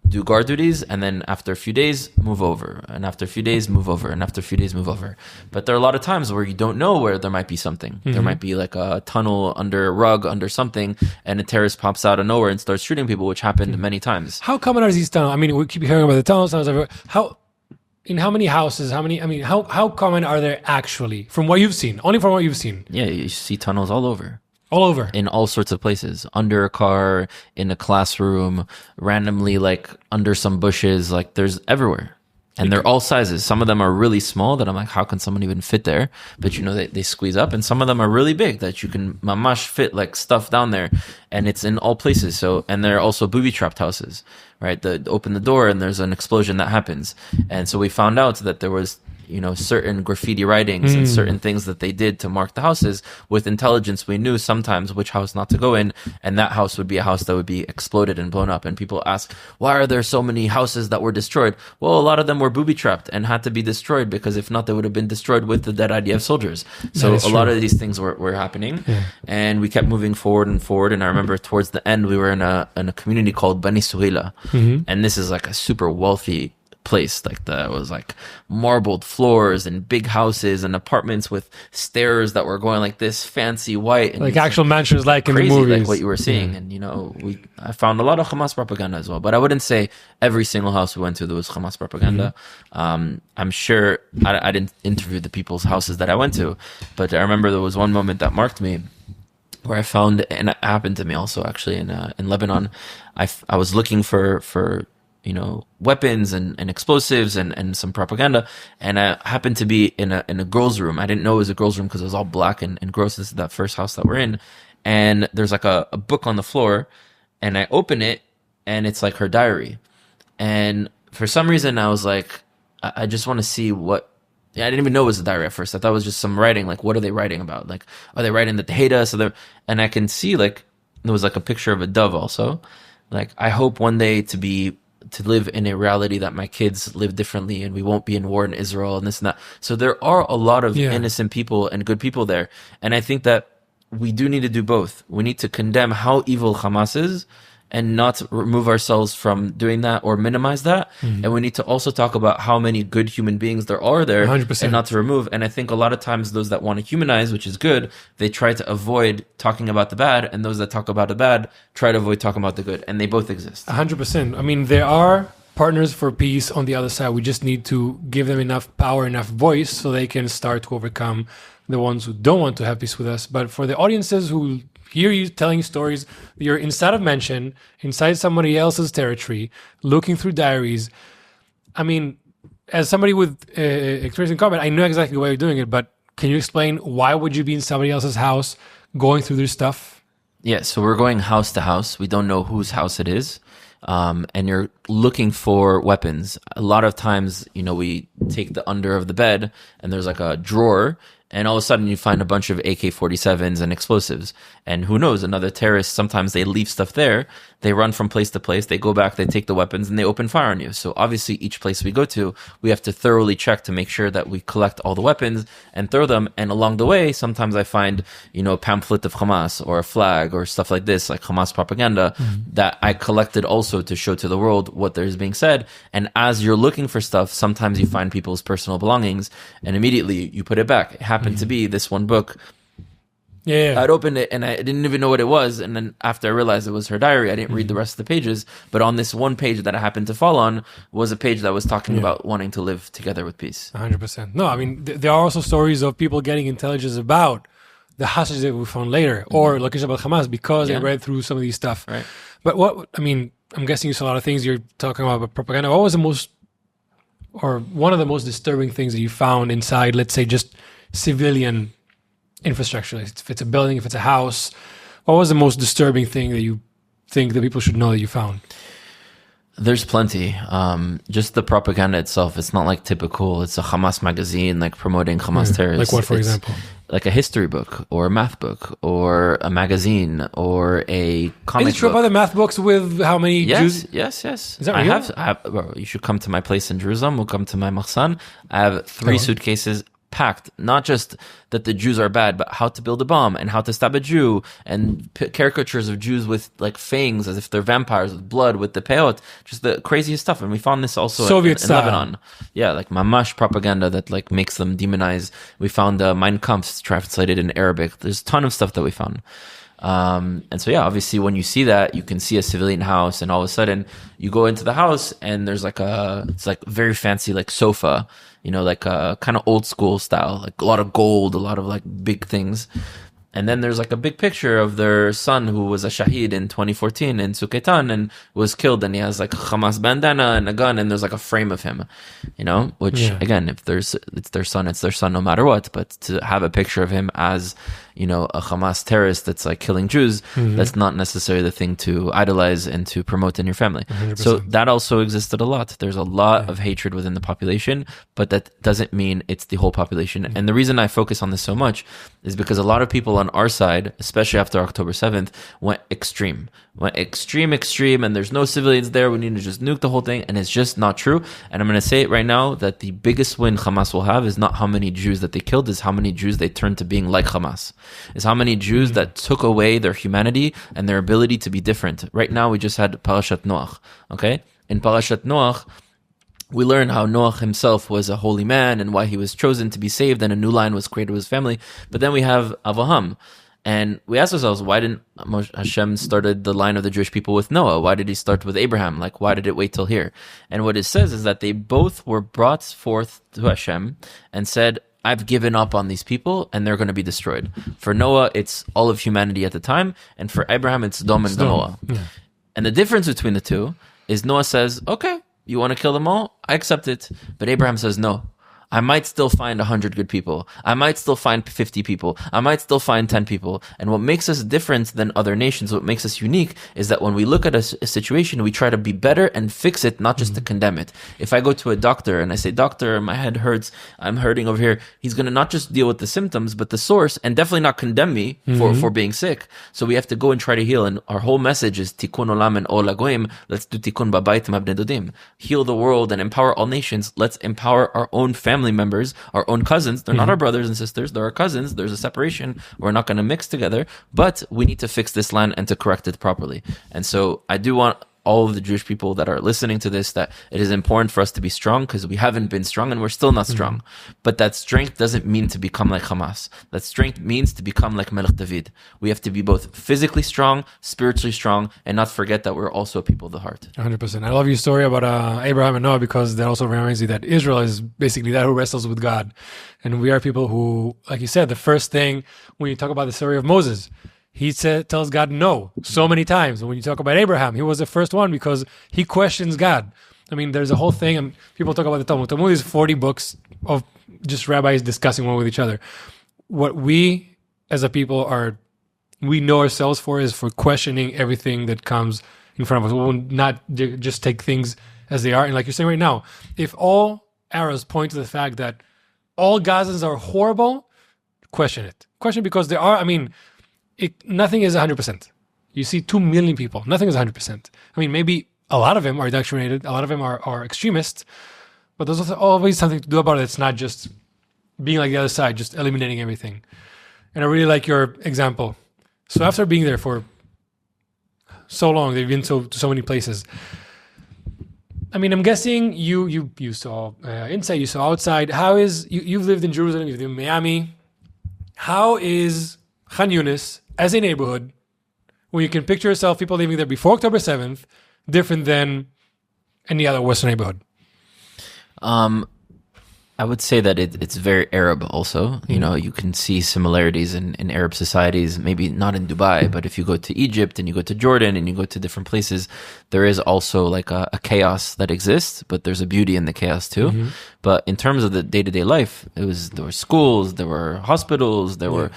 do guard duties, and then after a few days, move over. And after a few days, move over. And after a few days, move over. But there are a lot of times where you don't know where there might be something. There might be like a tunnel under a rug, under something, and a terrorist pops out of nowhere and starts shooting people, which happened many times. How common are these tunnels? I mean, we keep hearing about the tunnels everywhere. In how many houses, how common are there actually, from what you've seen? Only from what you've seen. Yeah, you see tunnels all over. All over. In all sorts of places. Under a car, in a classroom, randomly like under some bushes, like there's everywhere. And they're all sizes. Some of them are really small that I'm like, how can someone even fit there? But you know, they squeeze up. And some of them are really big that you can mamash fit like stuff down there. And it's in all places. So, and they're also booby trapped houses, right? Open the door and there's an explosion that happens. And so we found out that there was, you know, certain graffiti writings and certain things that they did to mark the houses. With intelligence, we knew sometimes which house not to go in, and that house would be a house that would be exploded and blown up. And people ask, why are there so many houses that were destroyed? Well, a lot of them were booby trapped and had to be destroyed, because if not, they would have been destroyed with the dead IDF soldiers. So a lot of these things were happening, and we kept moving forward and forward. And I remember towards the end, we were in a community called Bani Suhila, and this is like a super wealthy place. Like it was like marbled floors and big houses and apartments with stairs that were going like this, fancy white, and like actual mansions, like crazy, in the movies, like what you were seeing. And I found a lot of Hamas propaganda as well, but I wouldn't say every single house we went to there was Hamas propaganda. I'm sure I didn't interview the people's houses that I went to, but I remember there was one moment that marked me where I found, and it happened to me also actually in Lebanon. I was looking for weapons and explosives and some propaganda, and I happened to be in a girl's room. I didn't know it was a girl's room because it was all black and gross. This is that first house that we're in, and there's like a book on the floor, and I open it, and it's like her diary, and for some reason I was like, I just want to see what. Yeah, I didn't even know it was a diary at first. I thought it was just some writing. Like, what are they writing about? Like, are they writing that they hate us? And I can see like there was like a picture of a dove also. Like, I hope one day to live in a reality that my kids live differently and we won't be in war in Israel and this and that. So there are a lot of innocent people and good people there. And I think that we do need to do both. We need to condemn how evil Hamas is and not remove ourselves from doing that or minimize that. And we need to also talk about how many good human beings there are there 100%. and not to remove. And I think a lot of times those that want to humanize, which is good, they try to avoid talking about the bad, and those that talk about the bad try to avoid talking about the good. And they both exist. 100%. I mean, there are partners for peace on the other side. We just need to give them enough power, enough voice so they can start to overcome the ones who don't want to have peace with us. But for the audiences who hear you telling stories, you're inside of mention, inside somebody else's territory, looking through diaries. I mean, as somebody with experience in combat, I know exactly why you're doing it, but can you explain why would you be in somebody else's house going through their stuff? Yeah, so we're going house to house. We don't know whose house it is. And you're looking for weapons. A lot of times, we take the under of the bed and there's like a drawer, and all of a sudden you find a bunch of AK-47s and explosives. And who knows, another terrorist, sometimes they leave stuff there. They run from place to place. They go back, they take the weapons, and they open fire on you. So obviously each place we go to, we have to thoroughly check to make sure that we collect all the weapons and throw them. And along the way, sometimes I find, a pamphlet of Hamas or a flag or stuff like this, like Hamas propaganda, that I collected also to show to the world what there is being said. And as you're looking for stuff, sometimes you find people's personal belongings and immediately you put it back. It happened to be this one book. Yeah. I'd opened it and I didn't even know what it was. And then after I realized it was her diary, I didn't read the rest of the pages. But on this one page that I happened to fall on was a page that was talking about wanting to live together with peace. 100%. No, I mean, there are also stories of people getting intelligence about the hostages that we found later, or location about Hamas, because they read through some of these stuff. Right. But I'm guessing you saw a lot of things. You're talking about propaganda. What was one of the most disturbing things that you found inside, let's say, just civilian infrastructure? If it's a building, if it's a house, what was the most disturbing thing that you think that people should know that you found? There's plenty. Just the propaganda itself, it's not like typical. It's a Hamas magazine, like promoting Hamas terrorists. Like what, for example? Like a history book or a math book or a magazine or a comic book. Is it true about the math books with how many Jews? Yes. Is that real? I have well, you should come to my place in Jerusalem. We'll come to my machsan. I have 3 suitcases packed, not just that the Jews are bad, but how to build a bomb and how to stab a Jew, and caricatures of Jews with like fangs as if they're vampires with blood, with the peot, just the craziest stuff. And we found this also in Lebanon. Yeah, like mamash propaganda that like makes them demonize. We found Mein Kampf translated in Arabic. There's a ton of stuff that we found. And so, obviously when you see that, you can see a civilian house, and all of a sudden you go into the house and there's it's like very fancy, like sofa, like a kind of old school style, like a lot of gold, a lot of like big things. And then there's like a big picture of their son who was a shaheed in 2014 in Suketan and was killed, and he has like a Hamas bandana and a gun, and there's like a frame of him, which again, if it's their son no matter what. But to have a picture of him as, a Hamas terrorist that's like killing Jews, that's not necessarily the thing to idolize and to promote in your family. 100%. So that also existed a lot. There's a lot of hatred within the population, but that doesn't mean it's the whole population. And the reason I focus on this so much is because a lot of people on our side, especially after October 7th, went extreme, and there's no civilians there. We need to just nuke the whole thing. And it's just not true. And I'm going to say it right now that the biggest win Hamas will have is not how many Jews that they killed, is how many Jews they turned to being like Hamas. Is how many Jews that took away their humanity and their ability to be different. Right now, we just had Parashat Noach. Okay? In Parashat Noach, we learn how Noah himself was a holy man and why he was chosen to be saved, and a new line was created with his family. But then we have Avraham. And we ask ourselves, why didn't Hashem started the line of the Jewish people with Noah? Why did he start with Abraham? Like, why did it wait till here? And what it says is that they both were brought forth to Hashem and said, I've given up on these people and they're going to be destroyed. For Noah, it's all of humanity at the time. And for Abraham, it's Sodom and Gomorrah. Yeah. And the difference between the two is Noah says, okay, you want to kill them all? I accept it. But Abraham says, no. I might still find 100 good people. I might still find 50 people. I might still find 10 people. And what makes us different than other nations, what makes us unique, is that when we look at a situation, we try to be better and fix it, not just to condemn it. If I go to a doctor and I say, doctor, my head hurts, I'm hurting over here, he's going to not just deal with the symptoms, but the source, and definitely not condemn me for being sick. So we have to go and try to heal. And our whole message is tikkun olam and ol hagoyim. Let's do tikkun babayit mabnei dodim. Heal the world and empower all nations. Let's empower our own family members, our own cousins. They're not our brothers and sisters, they're our cousins. There's a separation. We're not going to mix together, but we need to fix this land and to correct it properly. And so I do want all of the Jewish people that are listening to this, that it is important for us to be strong, because we haven't been strong and we're still not strong. But that strength doesn't mean to become like Hamas. That strength means to become like Melech David. We have to be both physically strong, spiritually strong, and not forget that we're also a people of the heart. 100%. I love your story about Abraham and Noah, because that also reminds you that Israel is basically that who wrestles with God. And we are people who, like you said, the first thing when you talk about the story of Moses, he tells God no so many times. And when you talk about Abraham, he was the first one because he questions God. I mean, there's a whole thing, and people talk about the Talmud. Talmud is 40 books of just rabbis discussing one with each other. What we as a people we know ourselves for is for questioning everything that comes in front of us. We will not just take things as they are. And like you're saying right now, if all arrows point to the fact that all Gazans are horrible, question it. Question, because there are, nothing is 100%. You see 2 million people. Nothing is 100%. I mean, maybe a lot of them are indoctrinated. A lot of them are extremists. But there's always something to do about it. It's not just being like the other side, just eliminating everything. And I really like your example. So after being there for so long, they've been to so many places. I mean, I'm guessing you saw inside, you saw outside. How is, you've lived in Jerusalem, you've lived in Miami. How is Khan Yunis as a neighborhood, when you can picture yourself, people living there before October 7th, different than any other Western neighborhood? I would say that it's very Arab also. You know, you can see similarities in Arab societies, maybe not in Dubai, but if you go to Egypt and you go to Jordan and you go to different places, there is also like a chaos that exists, but there's a beauty in the chaos too. But in terms of the day-to-day life, there were schools, there were hospitals, there were,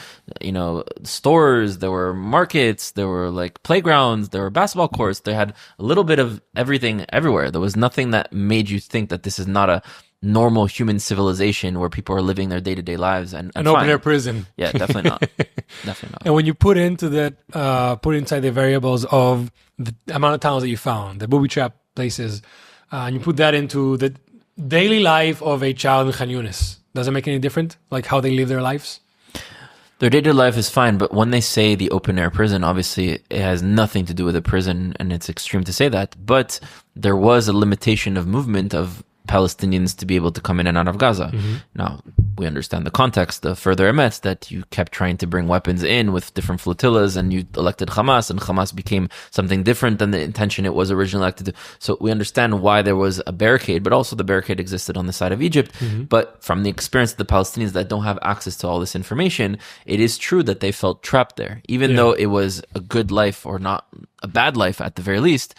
stores, there were markets, there were like playgrounds, there were basketball courts. They had a little bit of everything everywhere. There was nothing that made you think that this is not a normal human civilization where people are living their day-to-day lives and an open-air prison. Yeah, definitely not. Definitely not. And when you put into that, put inside the variables of the amount of towns that you found, the booby trap places, and you put that into the daily life of a child in Khan Yunis, does it make any difference? Like how they live their lives? Their day-to-day life is fine, but when they say the open-air prison, obviously it has nothing to do with a prison, and it's extreme to say that, but there was a limitation of movement of Palestinians to be able to come in and out of Gaza. Now, we understand the context, the further emet, that you kept trying to bring weapons in with different flotillas, and you elected Hamas, and Hamas became something different than the intention it was originally elected to. So we understand why there was a barricade, but also the barricade existed on the side of Egypt. But from the experience of the Palestinians that don't have access to all this information, it is true that they felt trapped there. Even though it was a good life, or not a bad life at the very least,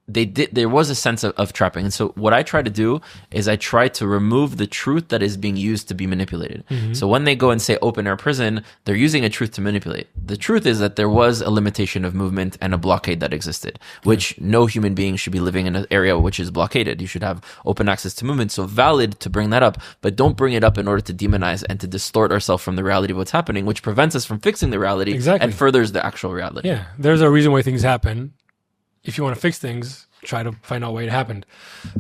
there was a sense of trapping. And so what I try to do is I try to remove the truth that is being used to be manipulated. So when they go and say open air prison, they're using a truth to manipulate. The truth is that there was a limitation of movement and a blockade that existed, which no human being should be living in an area which is blockaded. You should have open access to movement. So valid to bring that up, but don't bring it up in order to demonize and to distort ourselves from the reality of what's happening, which prevents us from fixing the reality and furthers the actual reality. Yeah, there's a reason why things happen. If you want to fix things, try to find out why it happened.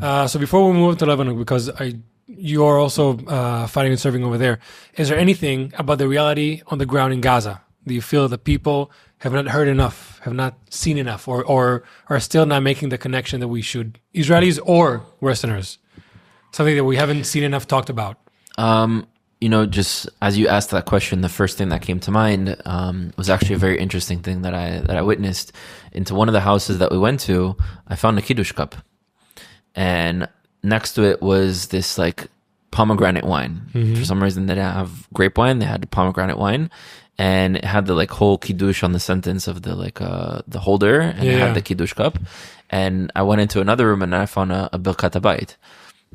So before we move to Lebanon, because you are also fighting and serving over there, is there anything about the reality on the ground in Gaza? Do you feel that people have not heard enough, have not seen enough, or are still not making the connection that we should, Israelis or Westerners? Something that we haven't seen enough talked about. Just as you asked that question, the first thing that came to mind was actually a very interesting thing that I witnessed. Into one of the houses that we went to, I found a Kiddush cup. And next to it was this like pomegranate wine. For some reason, they didn't have grape wine. They had pomegranate wine. And it had the like whole Kiddush on the sentence of the like the holder. And it had the Kiddush cup. And I went into another room and I found a Birkat Habayit.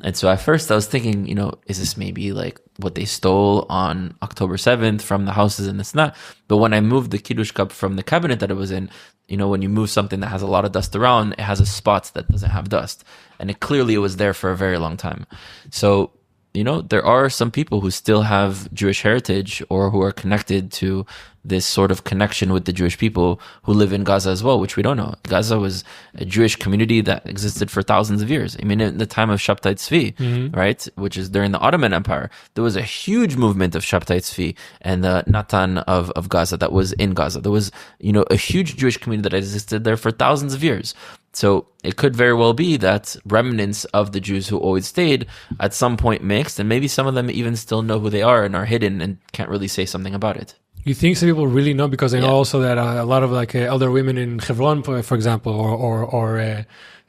And so at first I was thinking, is this maybe like what they stole on October 7th from the houses and this and that? But when I moved the Kiddush cup from the cabinet that it was in, when you move something that has a lot of dust around, it has a spot that doesn't have dust. And it was there for a very long time. So, there are some people who still have Jewish heritage or who are connected to this sort of connection with the Jewish people who live in Gaza as well, which we don't know. Gaza was a Jewish community that existed for thousands of years. I mean, in the time of Shabtai Tzvi, right, which is during the Ottoman Empire, there was a huge movement of Shabtai Tzvi and the Natan of Gaza that was in Gaza. There was, a huge Jewish community that existed there for thousands of years. So it could very well be that remnants of the Jews who always stayed at some point mixed, and maybe some of them even still know who they are and are hidden and can't really say something about it. You think some people really know? Because I know also that a lot of like elder women in Hebron, for example, or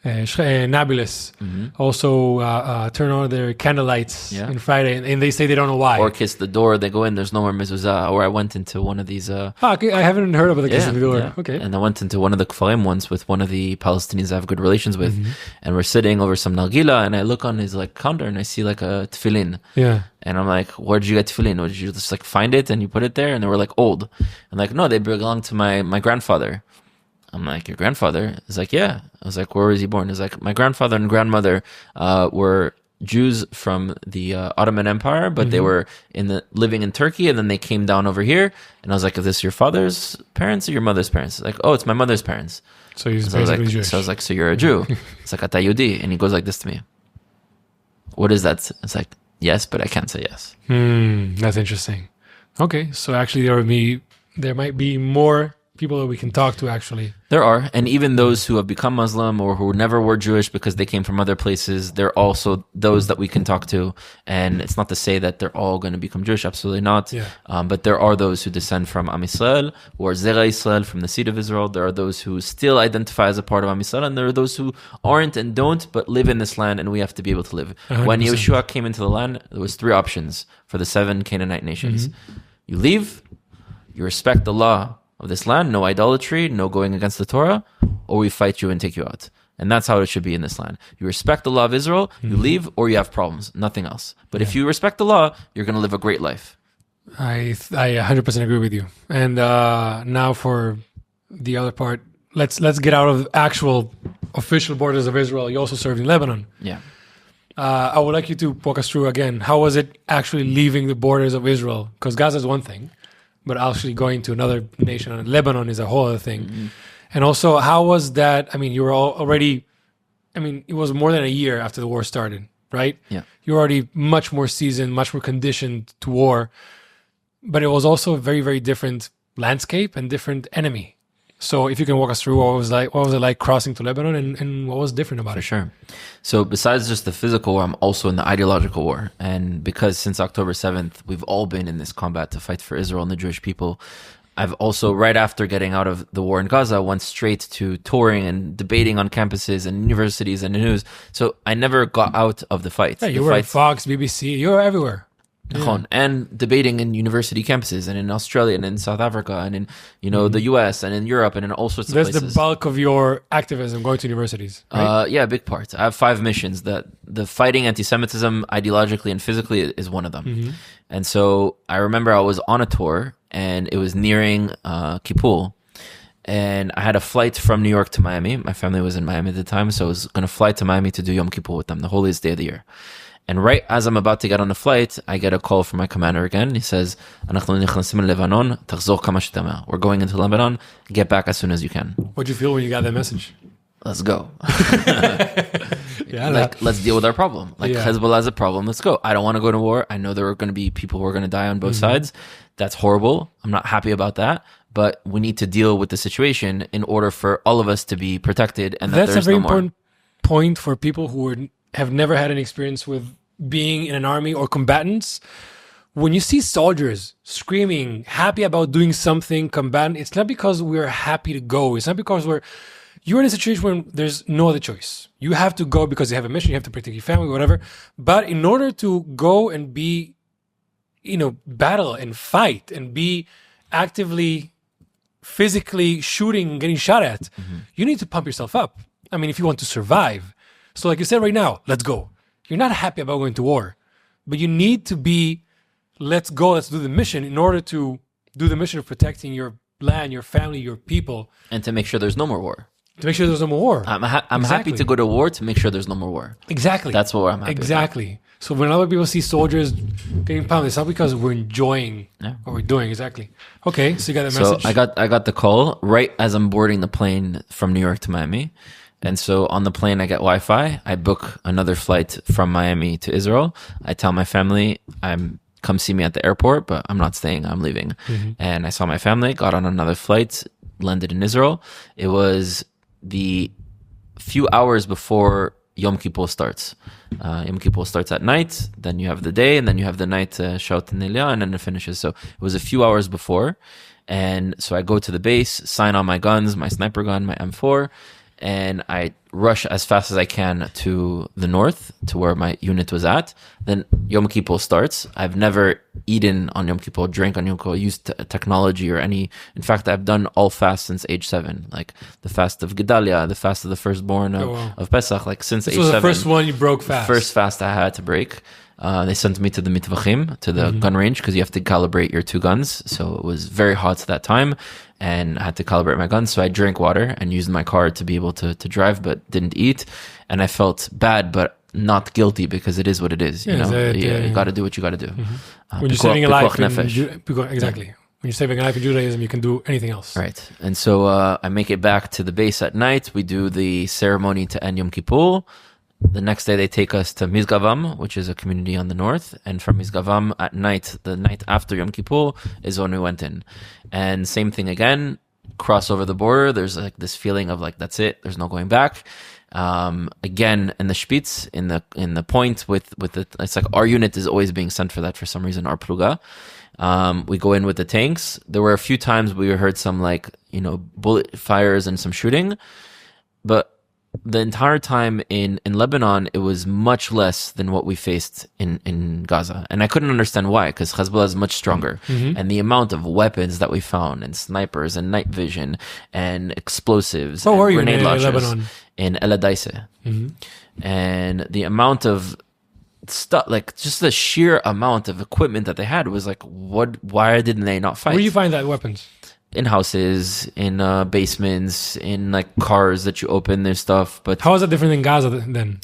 Nablus also turn on their candlelights in Friday, and they say they don't know why. Or kiss the door, they go in, there's no more mezuzah. Or I went into one of these... okay, I haven't heard about the kiss of the door. Yeah. Okay. And I went into one of the Kfarim ones with one of the Palestinians I have good relations with, and we're sitting over some Nalgila, and I look on his like counter, and I see like a tefillin. Yeah. And I'm like, where did you get tefillin? Or did you just like find it and you put it there? And they were like old. I'm like, no, they belong to my grandfather. I'm like, your grandfather? He's like, yeah. I was like, where was he born? He's like, my grandfather and grandmother were Jews from the Ottoman Empire, but they were living in Turkey, and then they came down over here. And I was like, is this your father's parents or your mother's parents? He's like, oh, it's my mother's parents. So he's basically Jewish. So I was like, so you're a Jew? It's like, Ata Yehudi. And he goes like this to me. What is that? It's like, yes, but I can't say yes. That's interesting. Okay, so actually there might be more people that we can talk to actually. There are, and even those who have become Muslim or who never were Jewish because they came from other places, there are also those that we can talk to. And it's not to say that they're all going to become Jewish, absolutely not. Yeah. But there are those who descend from Am Yisrael or Zera Yisrael, from the seed of Israel. There are those who still identify as a part of Am Yisrael, and there are those who aren't and don't, but live in this land, and we have to be able to live. 100%. When Yeshua came into the land, there was 3 options for the 7 Canaanite nations. You leave, you respect the law of this land, no idolatry, no going against the Torah, or we fight you and take you out. And that's how it should be in this land. You respect the law of Israel, you leave, or you have problems, nothing else. But if you respect the law, you're going to live a great life. I 100% agree with you. And now for the other part, let's get out of actual official borders of Israel. You also served in Lebanon. Yeah. I would like you to walk us through again. How was it actually leaving the borders of Israel? Because Gaza is one thing, but actually going to another nation, and Lebanon is a whole other thing. And also, how was that? I mean, you were already, it was more than a year after the war started, right? Yeah. You were already much more seasoned, much more conditioned to war, but it was also a very, very different landscape and different enemy. So if you can walk us through what was it like crossing to Lebanon, and what was different about it? For sure. So besides just the physical war, I'm also in the ideological war. And because since October 7th, we've all been in this combat to fight for Israel and the Jewish people, I've also, right after getting out of the war in Gaza, went straight to touring and debating on campuses and universities and the news. So I never got out of the fight. Yeah, you were at Fox, BBC, you were everywhere. Yeah. And debating in university campuses and in Australia and in South Africa and in the US and in Europe and in all sorts of places. That's the bulk of your activism, going to universities, right? Yeah, a big part. I have 5 missions. That the fighting anti-Semitism ideologically and physically is one of them. And so I remember I was on a tour, and it was nearing Kippur, and I had a flight from New York to Miami. My family was in Miami at the time, so I was going to fly to Miami to do Yom Kippur with them, the holiest day of the year. And right as I'm about to get on the flight, I get a call from my commander again. He says, we're going into Lebanon. Get back as soon as you can. What'd you feel when you got that message? Let's go. Let's deal with our problem. Hezbollah is a problem. Let's go. I don't want to go to war. I know there are going to be people who are going to die on both sides. That's horrible. I'm not happy about that. But we need to deal with the situation in order for all of us to be protected. And that's a very important point for people who have never had an experience with being in an army or combatants, when you see soldiers screaming, happy about doing something combatant, it's not because we're happy to go. It's not because you're in a situation when there's no other choice. You have to go because you have a mission, you have to protect your family, whatever. But in order to go and be, battle and fight and be actively, physically shooting and getting shot at, you need to pump yourself up. I mean, if you want to survive. So like you said right now, let's go. You're not happy about going to war, but you need to be, let's go, let's do the mission in order to do the mission of protecting your land, your family, your people. And to make sure there's no more war. To make sure there's no more war. I'm happy to go to war to make sure there's no more war. Exactly. That's what I'm happy Exactly. about. So when other people see soldiers getting pounded, it's not because we're enjoying what we're doing. Exactly. Okay, so you got the message. So I got the call right as I'm boarding the plane from New York to Miami. And so on the plane, I get Wi-Fi. I book another flight from Miami to Israel. I tell my family, come see me at the airport, but I'm not staying. I'm leaving. And I saw my family, got on another flight, landed in Israel. It was the few hours before Yom Kippur starts. Yom Kippur starts at night, then you have the day, and then you have the night Shaut Nelia, and then it finishes. So it was a few hours before. And so I go to the base, sign on my guns, my sniper gun, my M4, and I rush as fast as I can to the north, to where my unit was at. Then Yom Kippur starts. I've never eaten on Yom Kippur, drank on Yom Kippur, used technology or any. In fact, I've done all fasts since age 7, like the fast of Gedalia, the fast of the firstborn of Pesach, like since age 7. This was the first one you broke fast. First fast I had to break. They sent me to the mitvachim, to the gun range, because you have to calibrate your 2 guns. So it was very hot at that time, and I had to calibrate my guns. So I drank water and used my car to be able to drive, but didn't eat. And I felt bad, but not guilty, because it is what it is. You got to do what you got to do. When you're saving a life, exactly. When you're saving a life in Judaism, you can do anything else. Right. And so I make it back to the base at night. We do the ceremony to end Yom Kippur. The next day, they take us to Mizgavam, which is a community on the north. And from Mizgavam at night, the night after Yom Kippur, is when we went in. And same thing again, cross over the border. There's like this feeling of like, that's it. There's no going back. Again, in the Spitz, in the point with the, it's like our unit is always being sent for that for some reason, our Pluga. We go in with the tanks. There were a few times we heard some like, bullet fires and some shooting, but the entire time in Lebanon, it was much less than what we faced in Gaza. And I couldn't understand why, because Hezbollah is much stronger. And the amount of weapons that we found, and snipers, and night vision, and explosives, and grenade launchers Lebanon? In El Adaise. And the amount of stuff, like just the sheer amount of equipment that they had was like, why didn't they not fight? Where do you find that weapons? In houses, in basements, in like cars that you open, there's stuff. But how is that different than Gaza then?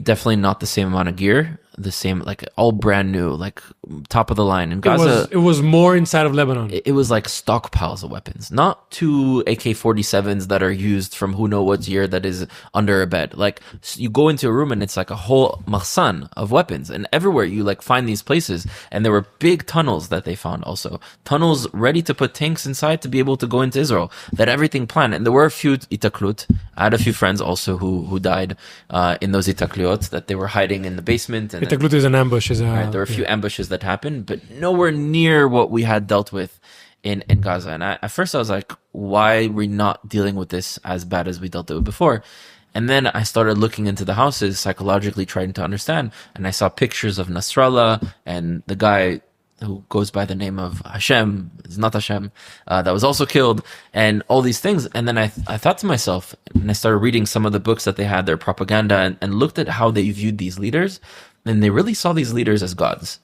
Definitely not the same amount of gear. The same, like all brand new, like top of the line. In Gaza, it was more inside of Lebanon. It was like stockpiles of weapons, not 2 AK-47s that are used from who know what year that is under a bed. Like you go into a room and it's like a whole mahsan of weapons, and everywhere you like find these places. And there were big tunnels that they found, also tunnels ready to put tanks inside to be able to go into Israel. That everything planned, and there were a few itaklut. I had a few friends also who died in those itakliot, that they were hiding in the basement. And itaklut is an ambush. Right, there were a few ambushes that happened, but nowhere near what we had dealt with in Gaza. And at first I was like, why are we not dealing with this as bad as we dealt with it before? And then I started looking into the houses, psychologically trying to understand. And I saw pictures of Nasrallah and the guy who goes by the name of Hashem, it's not Hashem, that was also killed, and all these things. And then I thought to myself, and I started reading some of the books that they had, their propaganda, and looked at how they viewed these leaders. And they really saw these leaders as gods,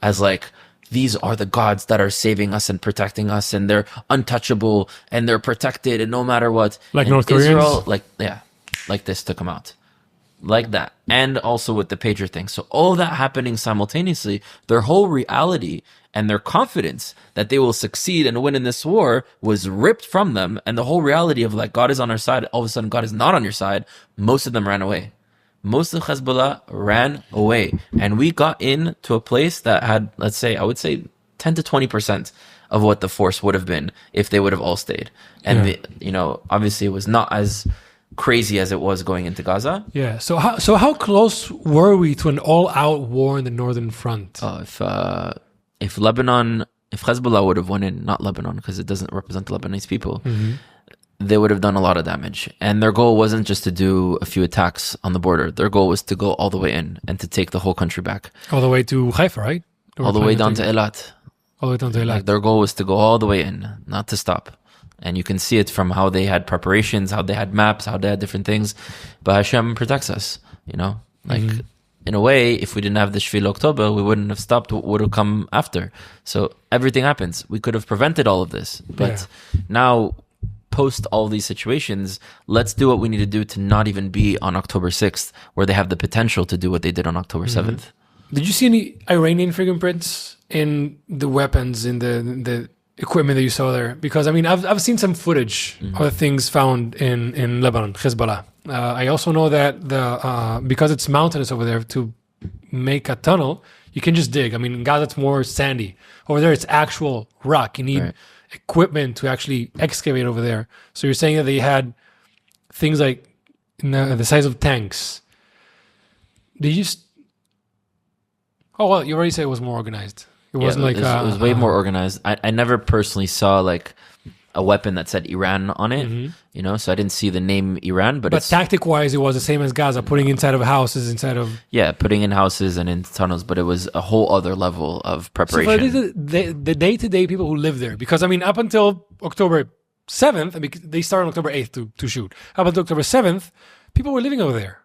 as like, these are the gods that are saving us and protecting us, and they're untouchable, and they're protected, and no matter what. Like and North Koreans? Israel, like this took them out. Like that. And also with the pager thing. So all that happening simultaneously, their whole reality and their confidence that they will succeed and win in this war was ripped from them. And the whole reality of like, God is on our side, all of a sudden God is not on your side. Most of them ran away. Most of Hezbollah ran away. And we got into a place that had, let's say, I would say 10 to 20% of what the force would have been if they would have all stayed. And, obviously it was not as crazy as it was going into Gaza. Yeah. So how close were we to an all-out war in the northern front? If Hezbollah would have won in, not Lebanon, because it doesn't represent the Lebanese people, they would have done a lot of damage. And their goal wasn't just to do a few attacks on the border. Their goal was to go all the way in and to take the whole country back. All the way to Haifa, right? All the way down to Eilat. All the way down to Eilat. Like their goal was to go all the way in, not to stop. And you can see it from how they had preparations, how they had maps, how they had different things. But Hashem protects us, you know? Like, in a way, if we didn't have the Shvil October, we wouldn't have stopped what would have come after. So everything happens. We could have prevented all of this. But now, post all these situations, let's do what we need to do to not even be on October 6th, where they have the potential to do what they did on October 7th. Did you see any Iranian fingerprints in the weapons, in the equipment that you saw there? Because I mean, I've seen some footage of the things found in Lebanon, Hezbollah. I also know that because it's mountainous over there, to make a tunnel, you can just dig. I mean, in Gaza it's more sandy. Over there, it's actual rock. You need equipment to actually excavate over there. So you're saying that they had things like the size of tanks. Did you? Oh well, you already said it was more organized. It wasn't like it was way more organized. I never personally saw like a weapon that said Iran on it, you know, so I didn't see the name Iran, but tactic wise, it was the same as Gaza, putting inside of houses, putting in houses and in tunnels, but it was a whole other level of preparation. So for the day-to-day people who live there, because I mean, up until October 7th, I mean, they started on October 8th to shoot. Up until October 7th, people were living over there.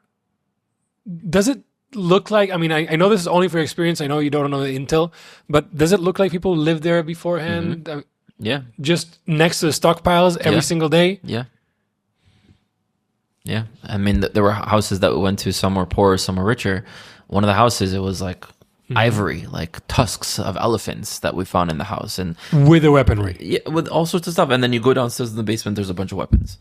Does it look like, I mean, I know this is only for experience, I know you don't know the intel, but does it look like people lived there beforehand? Yeah. Just next to the stockpiles every single day? Yeah. Yeah. I mean, there were houses that we went to, some were poorer, some were richer. One of the houses, it was like ivory, like tusks of elephants that we found in the house. And with the weaponry. Yeah, with all sorts of stuff. And then you go downstairs in the basement, there's a bunch of weapons.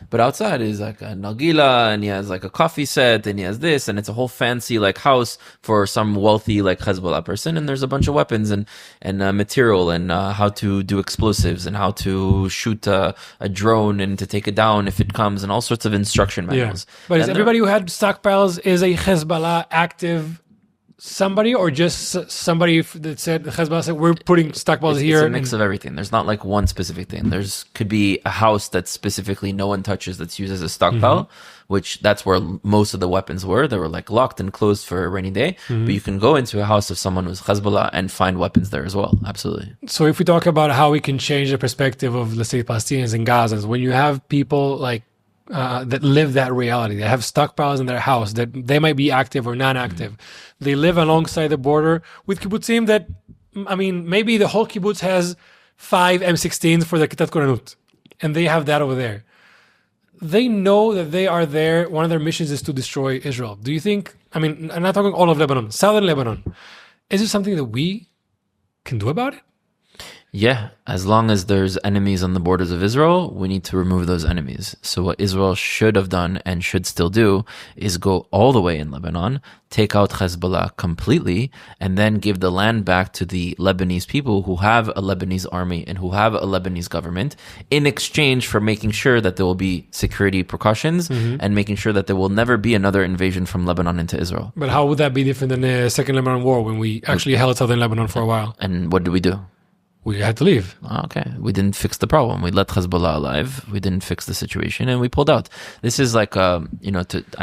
But outside is like a nagila, and he has like a coffee set, and he has this, and it's a whole fancy like house for some wealthy like Hezbollah person. And there's a bunch of weapons and material and how to do explosives and how to shoot a drone and to take it down if it comes, and all sorts of instruction manuals. Yeah. But is everybody who had stockpiles is a Hezbollah active somebody, or just somebody that said Hezbollah said we're putting stockpiles here? It's a mix of everything. There's not like one specific thing. There's could be a house that specifically no one touches, that's used as a stockpile, which that's where most of the weapons were. They were like locked and closed for a rainy day. But you can go into a house of someone who's Hezbollah and find weapons there as well. Absolutely. So if we talk about how we can change the perspective of, let's say, Palestinians and Gazans, when you have people like that live that reality, they have stockpiles in their house, that they might be active or non-active. They live alongside the border with kibbutzim that, I mean, maybe the whole kibbutz has 5 M16s for the Kitat Koranut, and they have that over there. They know that they are there. One of their missions is to destroy Israel. Do you think, I mean, I'm not talking all of Lebanon, southern Lebanon. Is it something that we can do about it? Yeah, as long as there's enemies on the borders of Israel, we need to remove those enemies. So what Israel should have done and should still do is go all the way in Lebanon, take out Hezbollah completely, and then give the land back to the Lebanese people who have a Lebanese army and who have a Lebanese government, in exchange for making sure that there will be security precautions and making sure that there will never be another invasion from Lebanon into Israel. But how would that be different than the Second Lebanon War, when we actually held southern Lebanon for a while? And what did we do? We had to leave. Okay. We didn't fix the problem. We let Hezbollah alive. We didn't fix the situation, and we pulled out. This is like, I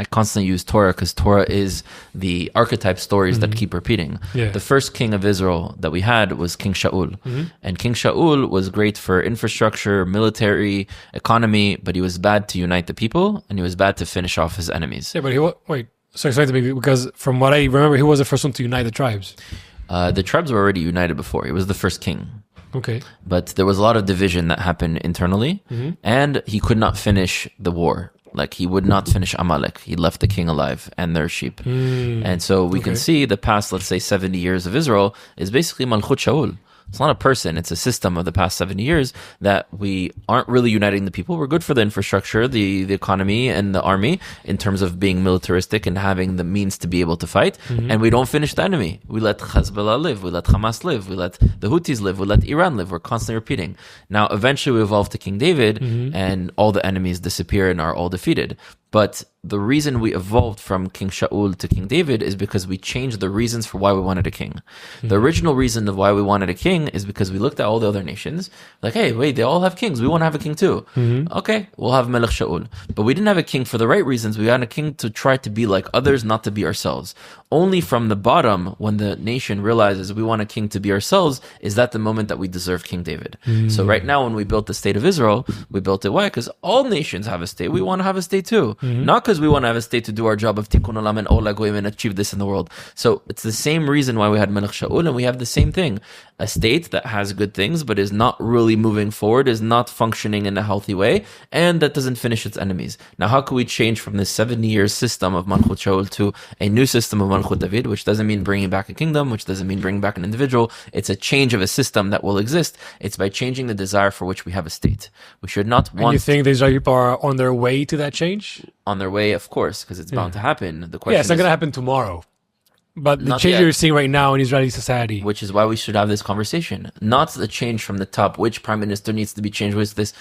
constantly use Torah because Torah is the archetype stories that keep repeating. Yeah. The first king of Israel that we had was King Shaul. And King Shaul was great for infrastructure, military, economy, but he was bad to unite the people, and he was bad to finish off his enemies. Yeah, but so explain to me, because from what I remember, he was the first one to unite the tribes. The tribes were already united before. He was the first king. Okay. But there was a lot of division that happened internally, and he could not finish the war. Like, he would not finish Amalek. He left the king alive and their sheep. And so we can see the past, let's say, 70 years of Israel is basically Malchut Shaul. It's not a person. It's a system of the past 70 years that we aren't really uniting the people. We're good for the infrastructure, the economy, and the army in terms of being militaristic and having the means to be able to fight. And we don't finish the enemy. We let Hezbollah live. We let Hamas live. We let the Houthis live. We let Iran live. We're constantly repeating. Now, eventually we evolve to King David and all the enemies disappear and are all defeated. But the reason we evolved from King Shaul to King David is because we changed the reasons for why we wanted a king. The original reason of why we wanted a king is because we looked at all the other nations, like, hey, wait, they all have kings. We want to have a king too. Okay, we'll have Melech Shaul. But we didn't have a king for the right reasons. We had a king to try to be like others, not to be ourselves. Only from the bottom, when the nation realizes we want a king to be ourselves, is that the moment that we deserve King David. So right now, when we built the state of Israel, we built it, why? Because all nations have a state. We want to have a state too. Not because we want to have a state to do our job of tikkun olam and ola goyim and achieve this in the world. So it's the same reason why we had Melech Shaul, and we have the same thing. A state that has good things, but is not really moving forward, is not functioning in a healthy way, and that doesn't finish its enemies. Now, how can we change from this 70-year system of Malchut Shaul to a new system of Malchut David, which doesn't mean bringing back a kingdom, which doesn't mean bringing back an individual. It's a change of a system that will exist. It's by changing the desire for which we have a state. We should not want... And you think the Israeli people are on their way to that change? On their way, of course, because it's bound to happen. The question it's not going to happen tomorrow. But the Not change yet. you're seeing right now in Israeli society. Which is why we should have this conversation. Not the change from the top, which prime minister needs to be changed with this.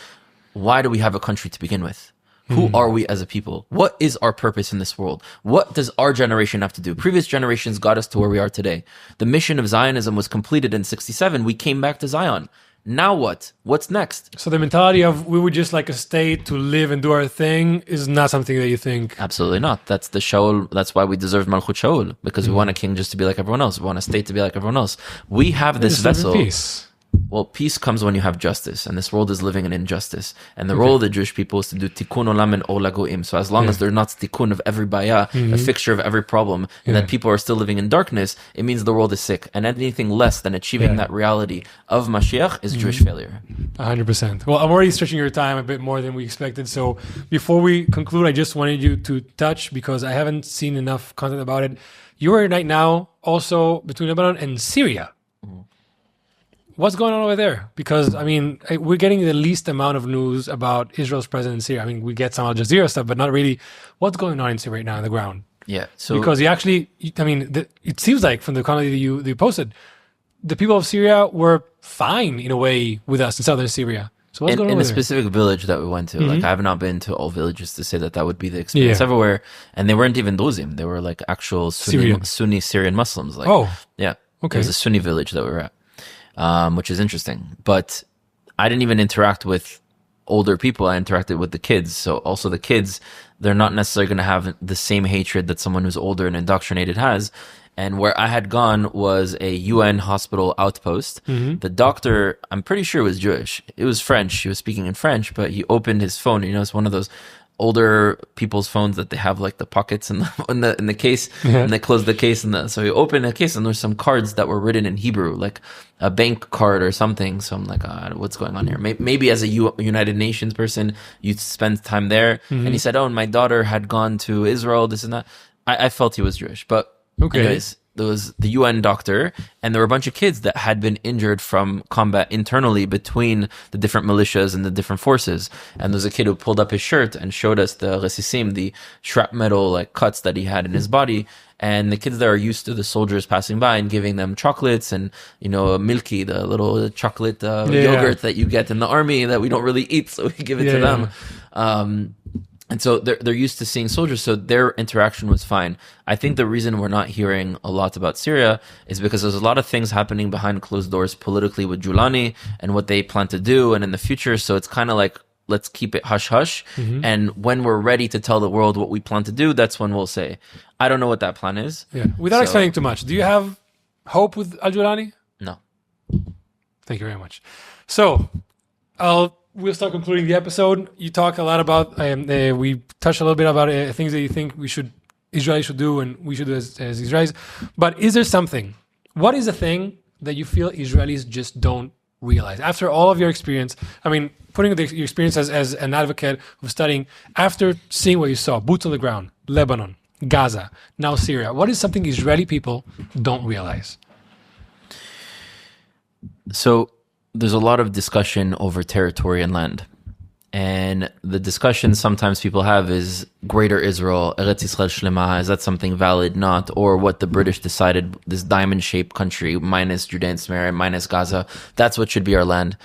Why do we have a country to begin with? Who are we as a people? What is our purpose in this world? What does our generation have to do? Previous generations got us to where we are today. The mission of Zionism was completed in 1967. We came back to Zion. Now what? What's next? So the mentality of we would just like a state to live and do our thing is not something that you think. Absolutely not. That's the Shaul. That's why we deserve Malchut Shaul, because we want a king just to be like everyone else. We want a state to be like everyone else. We have this Just live in vessel. peace. Well, peace comes when you have justice, and this world is living in injustice. And the role of the Jewish people is to do tikkun olam and ola goim. So as long as they're not tikkun of every baya, a fixture of every problem, and that people are still living in darkness, it means the world is sick. And anything less than achieving that reality of Mashiach is Jewish failure. 100%. Well, I'm already stretching your time a bit more than we expected. So before we conclude, I just wanted you to touch, because I haven't seen enough content about it. You are right now also between Lebanon and Syria. What's going on over there? Because, I mean, we're getting the least amount of news about Israel's presence in Syria. I mean, we get some Al Jazeera stuff, but not really what's going on in Syria right now on the ground. Yeah. So Because you actually, I mean, it seems like from the comment that you posted, the people of Syria were fine in a way with us in southern Syria. So what's going on in a over there? specific village that we went to, like I have not been to all villages to say that that would be the experience everywhere. And they weren't even Druzim. They were like actual Sunni Syrian Muslims. Like, yeah. Okay. It was a Sunni village that we were at. Which is interesting. But I didn't even interact with older people. I interacted with the kids. So also the kids, they're not necessarily going to have the same hatred that someone who's older and indoctrinated has. And where I had gone was a UN hospital outpost. The doctor, I'm pretty sure, was Jewish. It was French. He was speaking in French, but he opened his phone. You know, it's one of those older people's phones that they have like the pockets in the case, and they close the case, so he opened the case and there's some cards that were written in Hebrew, like a bank card or something. So I'm like, what's going on here? Maybe as a United Nations person, you spend time there. And he said, and my daughter had gone to Israel, this and that. I felt he was Jewish, but anyways, there was the UN doctor, and there were a bunch of kids that had been injured from combat internally between the different militias and the different forces. And there's a kid who pulled up his shirt and showed us the resisim, the shrapnel like cuts that he had in his body. And the kids there are used to the soldiers passing by and giving them chocolates and, you know, milky, the little chocolate yogurt that you get in the army that we don't really eat, so we give it to them. And so they're used to seeing soldiers, so their interaction was fine. I think the reason we're not hearing a lot about Syria is because there's a lot of things happening behind closed doors politically with Julani and what they plan to do and in the future. So it's kind of like, let's keep it hush-hush. And when we're ready to tell the world what we plan to do, that's when we'll say. I don't know what that plan is. Without explaining too much, do you have hope with Al-Julani? No. Thank you very much. So, we'll start concluding the episode. You talk a lot about, we touched a little bit about things that you think Israelis should do and we should do as Israelis. But is there something, what is a thing that you feel Israelis just don't realize? After all of your experience, I mean, putting your experience as an advocate of studying, after seeing what you saw, boots on the ground, Lebanon, Gaza, now Syria, what is something Israeli people don't realize? So there's a lot of discussion over territory and land. And the discussion sometimes people have is Greater Israel, Eretz Yisrael Shlema, is that something valid, not? Or what the British decided, this diamond-shaped country, minus Judea and Samaria, minus Gaza, that's what should be our land.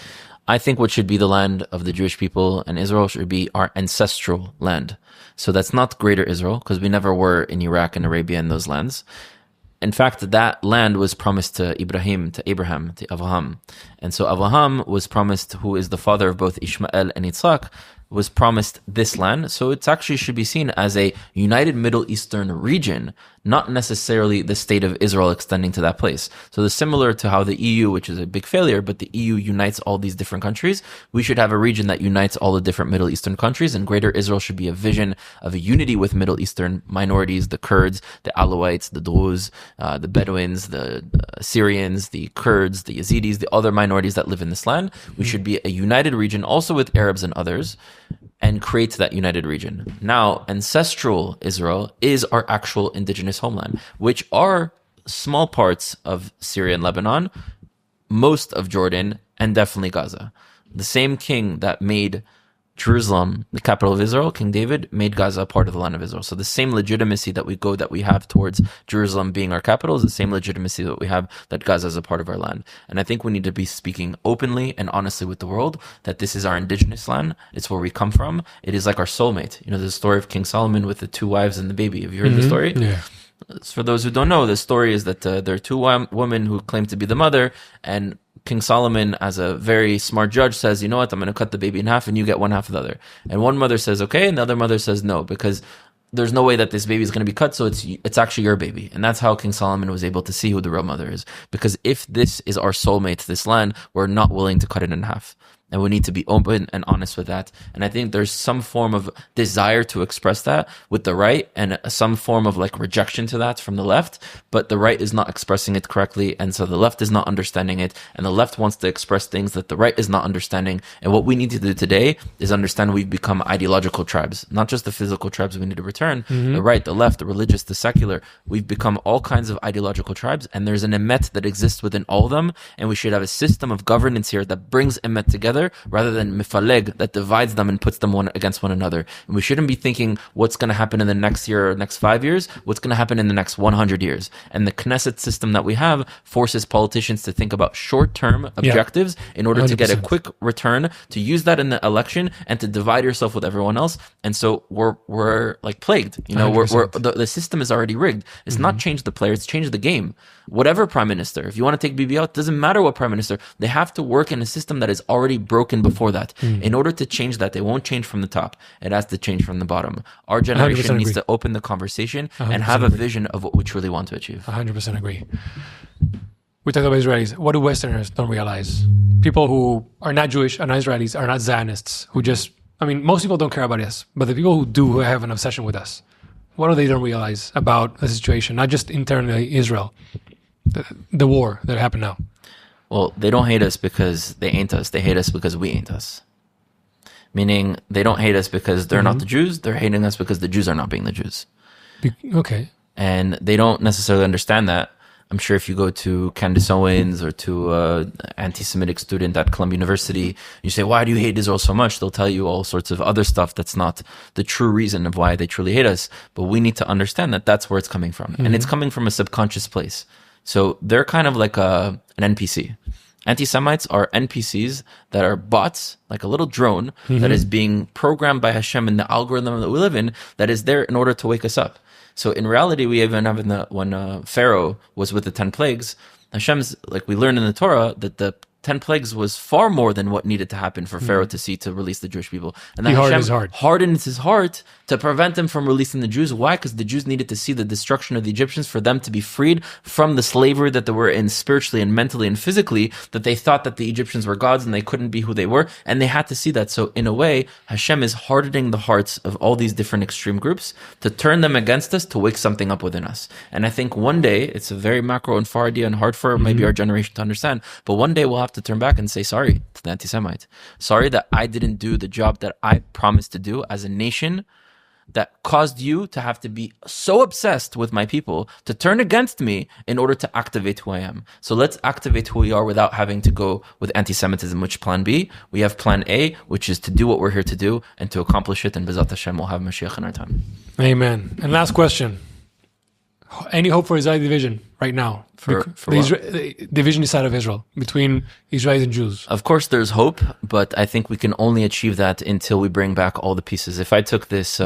I think what should be the land of the Jewish people and Israel should be our ancestral land. So that's not Greater Israel, because we never were in Iraq and Arabia and those lands. In fact, that land was promised to Abraham, to Avraham. And so Avraham was promised, who is the father of both Ishmael and Yitzhak, was promised this land. So it actually should be seen as a united Middle Eastern region, not necessarily the state of Israel extending to that place. So it's similar to how the EU, which is a big failure, but the EU unites all these different countries. We should have a region that unites all the different Middle Eastern countries, and Greater Israel should be a vision of a unity with Middle Eastern minorities, the Kurds, the Alawites, the Druze, the Bedouins, the Syrians, the Kurds, the Yazidis, the other minorities that live in this land. We should be a united region also with Arabs and others, and create that united region. Now, ancestral Israel is our actual indigenous homeland, which are small parts of Syria and Lebanon, most of Jordan, and definitely Gaza. The same king that made Jerusalem the capital of Israel, King David, made Gaza part of the land of Israel. So the same legitimacy that we have towards Jerusalem being our capital is the same legitimacy that we have that Gaza is a part of our land. And I think we need to be speaking openly and honestly with the world that this is our indigenous land. It's where we come from. It is like our soulmate. You know, the story of King Solomon with the 2 wives and the baby. Have you heard the story? Yeah. For those who don't know, the story is that there are 2 women who claim to be the mother, and King Solomon, as a very smart judge, says, you know what, I'm going to cut the baby in half and you get one half of the other. And one mother says, okay, and the other mother says no, because there's no way that this baby is going to be cut, so it's actually your baby. And that's how King Solomon was able to see who the real mother is. Because if this is our soulmate, this land, we're not willing to cut it in half. And we need to be open and honest with that. And I think there's some form of desire to express that with the right, and some form of like rejection to that from the left. But the right is not expressing it correctly. And so the left is not understanding it. And the left wants to express things that the right is not understanding. And what we need to do today is understand we've become ideological tribes, not just the physical tribes we need to return. The right, the left, the religious, the secular. We've become all kinds of ideological tribes. And there's an emet that exists within all of them. And we should have a system of governance here that brings emet together, rather than mifaleg, that divides them and puts them one against one another. And we shouldn't be thinking what's going to happen in the next year or next 5 years, what's going to happen in the next 100 years. And the Knesset system that we have forces politicians to think about short-term objectives in order 100%. To get a quick return, to use that in the election and to divide yourself with everyone else. And so we're like plagued. You know, the system is already rigged. It's not changed the players, it's changed the game. Whatever prime minister, if you want to take BB out, doesn't matter what prime minister, they have to work in a system that is already broken before that. In order to change that, they won't change from the top. It has to change from the bottom. Our generation needs to open the conversation and have a vision of what we truly want to achieve. 100% agree. We talk about Israelis. What do Westerners don't realize? People who are not Jewish, are not Israelis, are not Zionists, who just, I mean, most people don't care about us, but the people who do, who have an obsession with us, what do they don't realize about the situation, not just internally Israel, the war that happened now? Well, they don't hate us because they ain't us. They hate us because we ain't us. Meaning, they don't hate us because they're not the Jews. They're hating us because the Jews are not being the Jews. Okay. And they don't necessarily understand that. I'm sure if you go to Candace Owens or to an anti-Semitic student at Columbia University, you say, why do you hate Israel so much? They'll tell you all sorts of other stuff that's not the true reason of why they truly hate us. But we need to understand that that's where it's coming from. And it's coming from a subconscious place. So they're kind of like an NPC. Anti-Semites are NPCs that are bots, like a little drone that is being programmed by Hashem in the algorithm that we live in, that is there in order to wake us up. So in reality, we even have when Pharaoh was with the 10 plagues, Hashem's, like we learn in the Torah, that the 10 plagues was far more than what needed to happen for Pharaoh to see to release the Jewish people. And then Hashem hardened his heart to prevent him from releasing the Jews. Why? Because the Jews needed to see the destruction of the Egyptians for them to be freed from the slavery that they were in spiritually and mentally and physically, that they thought that the Egyptians were gods and they couldn't be who they were. And they had to see that. So in a way, Hashem is hardening the hearts of all these different extreme groups to turn them against us, to wake something up within us. And I think one day, it's a very macro and far idea and hard for maybe our generation to understand, but one day we'll have to turn back and say sorry to the anti-Semite. Sorry that I didn't do the job that I promised to do as a nation that caused you to have to be so obsessed with my people to turn against me in order to activate who I am. So let's activate who we are without having to go with anti-Semitism, which plan B. We have plan A, which is to do what we're here to do and to accomplish it. And B'ezrat Hashem, we'll have Mashiach in our time. Amen. And last question. Any hope for Israeli division right now? For the division inside of Israel between Israelis and Jews? Of course, there's hope, but I think we can only achieve that until we bring back all the pieces. If I took this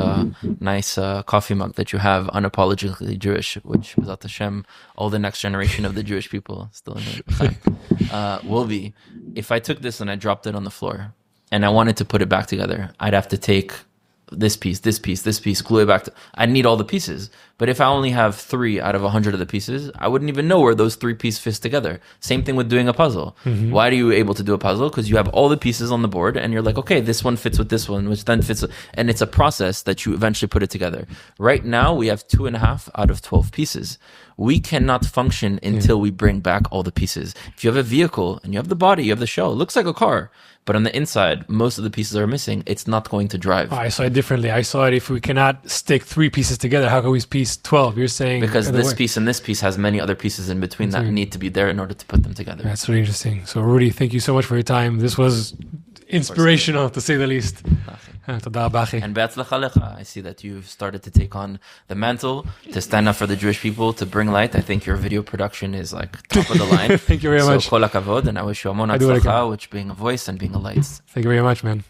nice coffee mug that you have, unapologetically Jewish, which, B'ezrat Hashem, all the next generation of the Jewish people still in it, will be. If I took this and I dropped it on the floor and I wanted to put it back together, I'd have to take this piece, glue it back. I need all the pieces. But if I only have 3 out of 100 of the pieces, I wouldn't even know where those 3 pieces fit together. Same thing with doing a puzzle. Why are you able to do a puzzle? Because you have all the pieces on the board and you're like, okay, this one fits with this one, which then fits. And it's a process that you eventually put it together. Right now, we have 2.5 out of 12 pieces. We cannot function until we bring back all the pieces. If you have a vehicle and you have the body, you have the shell, it looks like a car. But on the inside, most of the pieces are missing. It's not going to drive. I saw it differently. I saw it if we cannot stick 3 pieces together, how can we piece 12? You're saying... Because this piece and this piece has many other pieces in between that need to be there in order to put them together. That's really interesting. So Rudy, thank you so much for your time. This was inspirational, to say the least. And be'atzlacha lecha. I see that you've started to take on the mantle to stand up for the Jewish people, to bring light. I think your video production is like top of the line. Thank you very much. So kol hakavod, and I wish you amon hatzlacha, which being a voice and being a light. Thank you very much, man.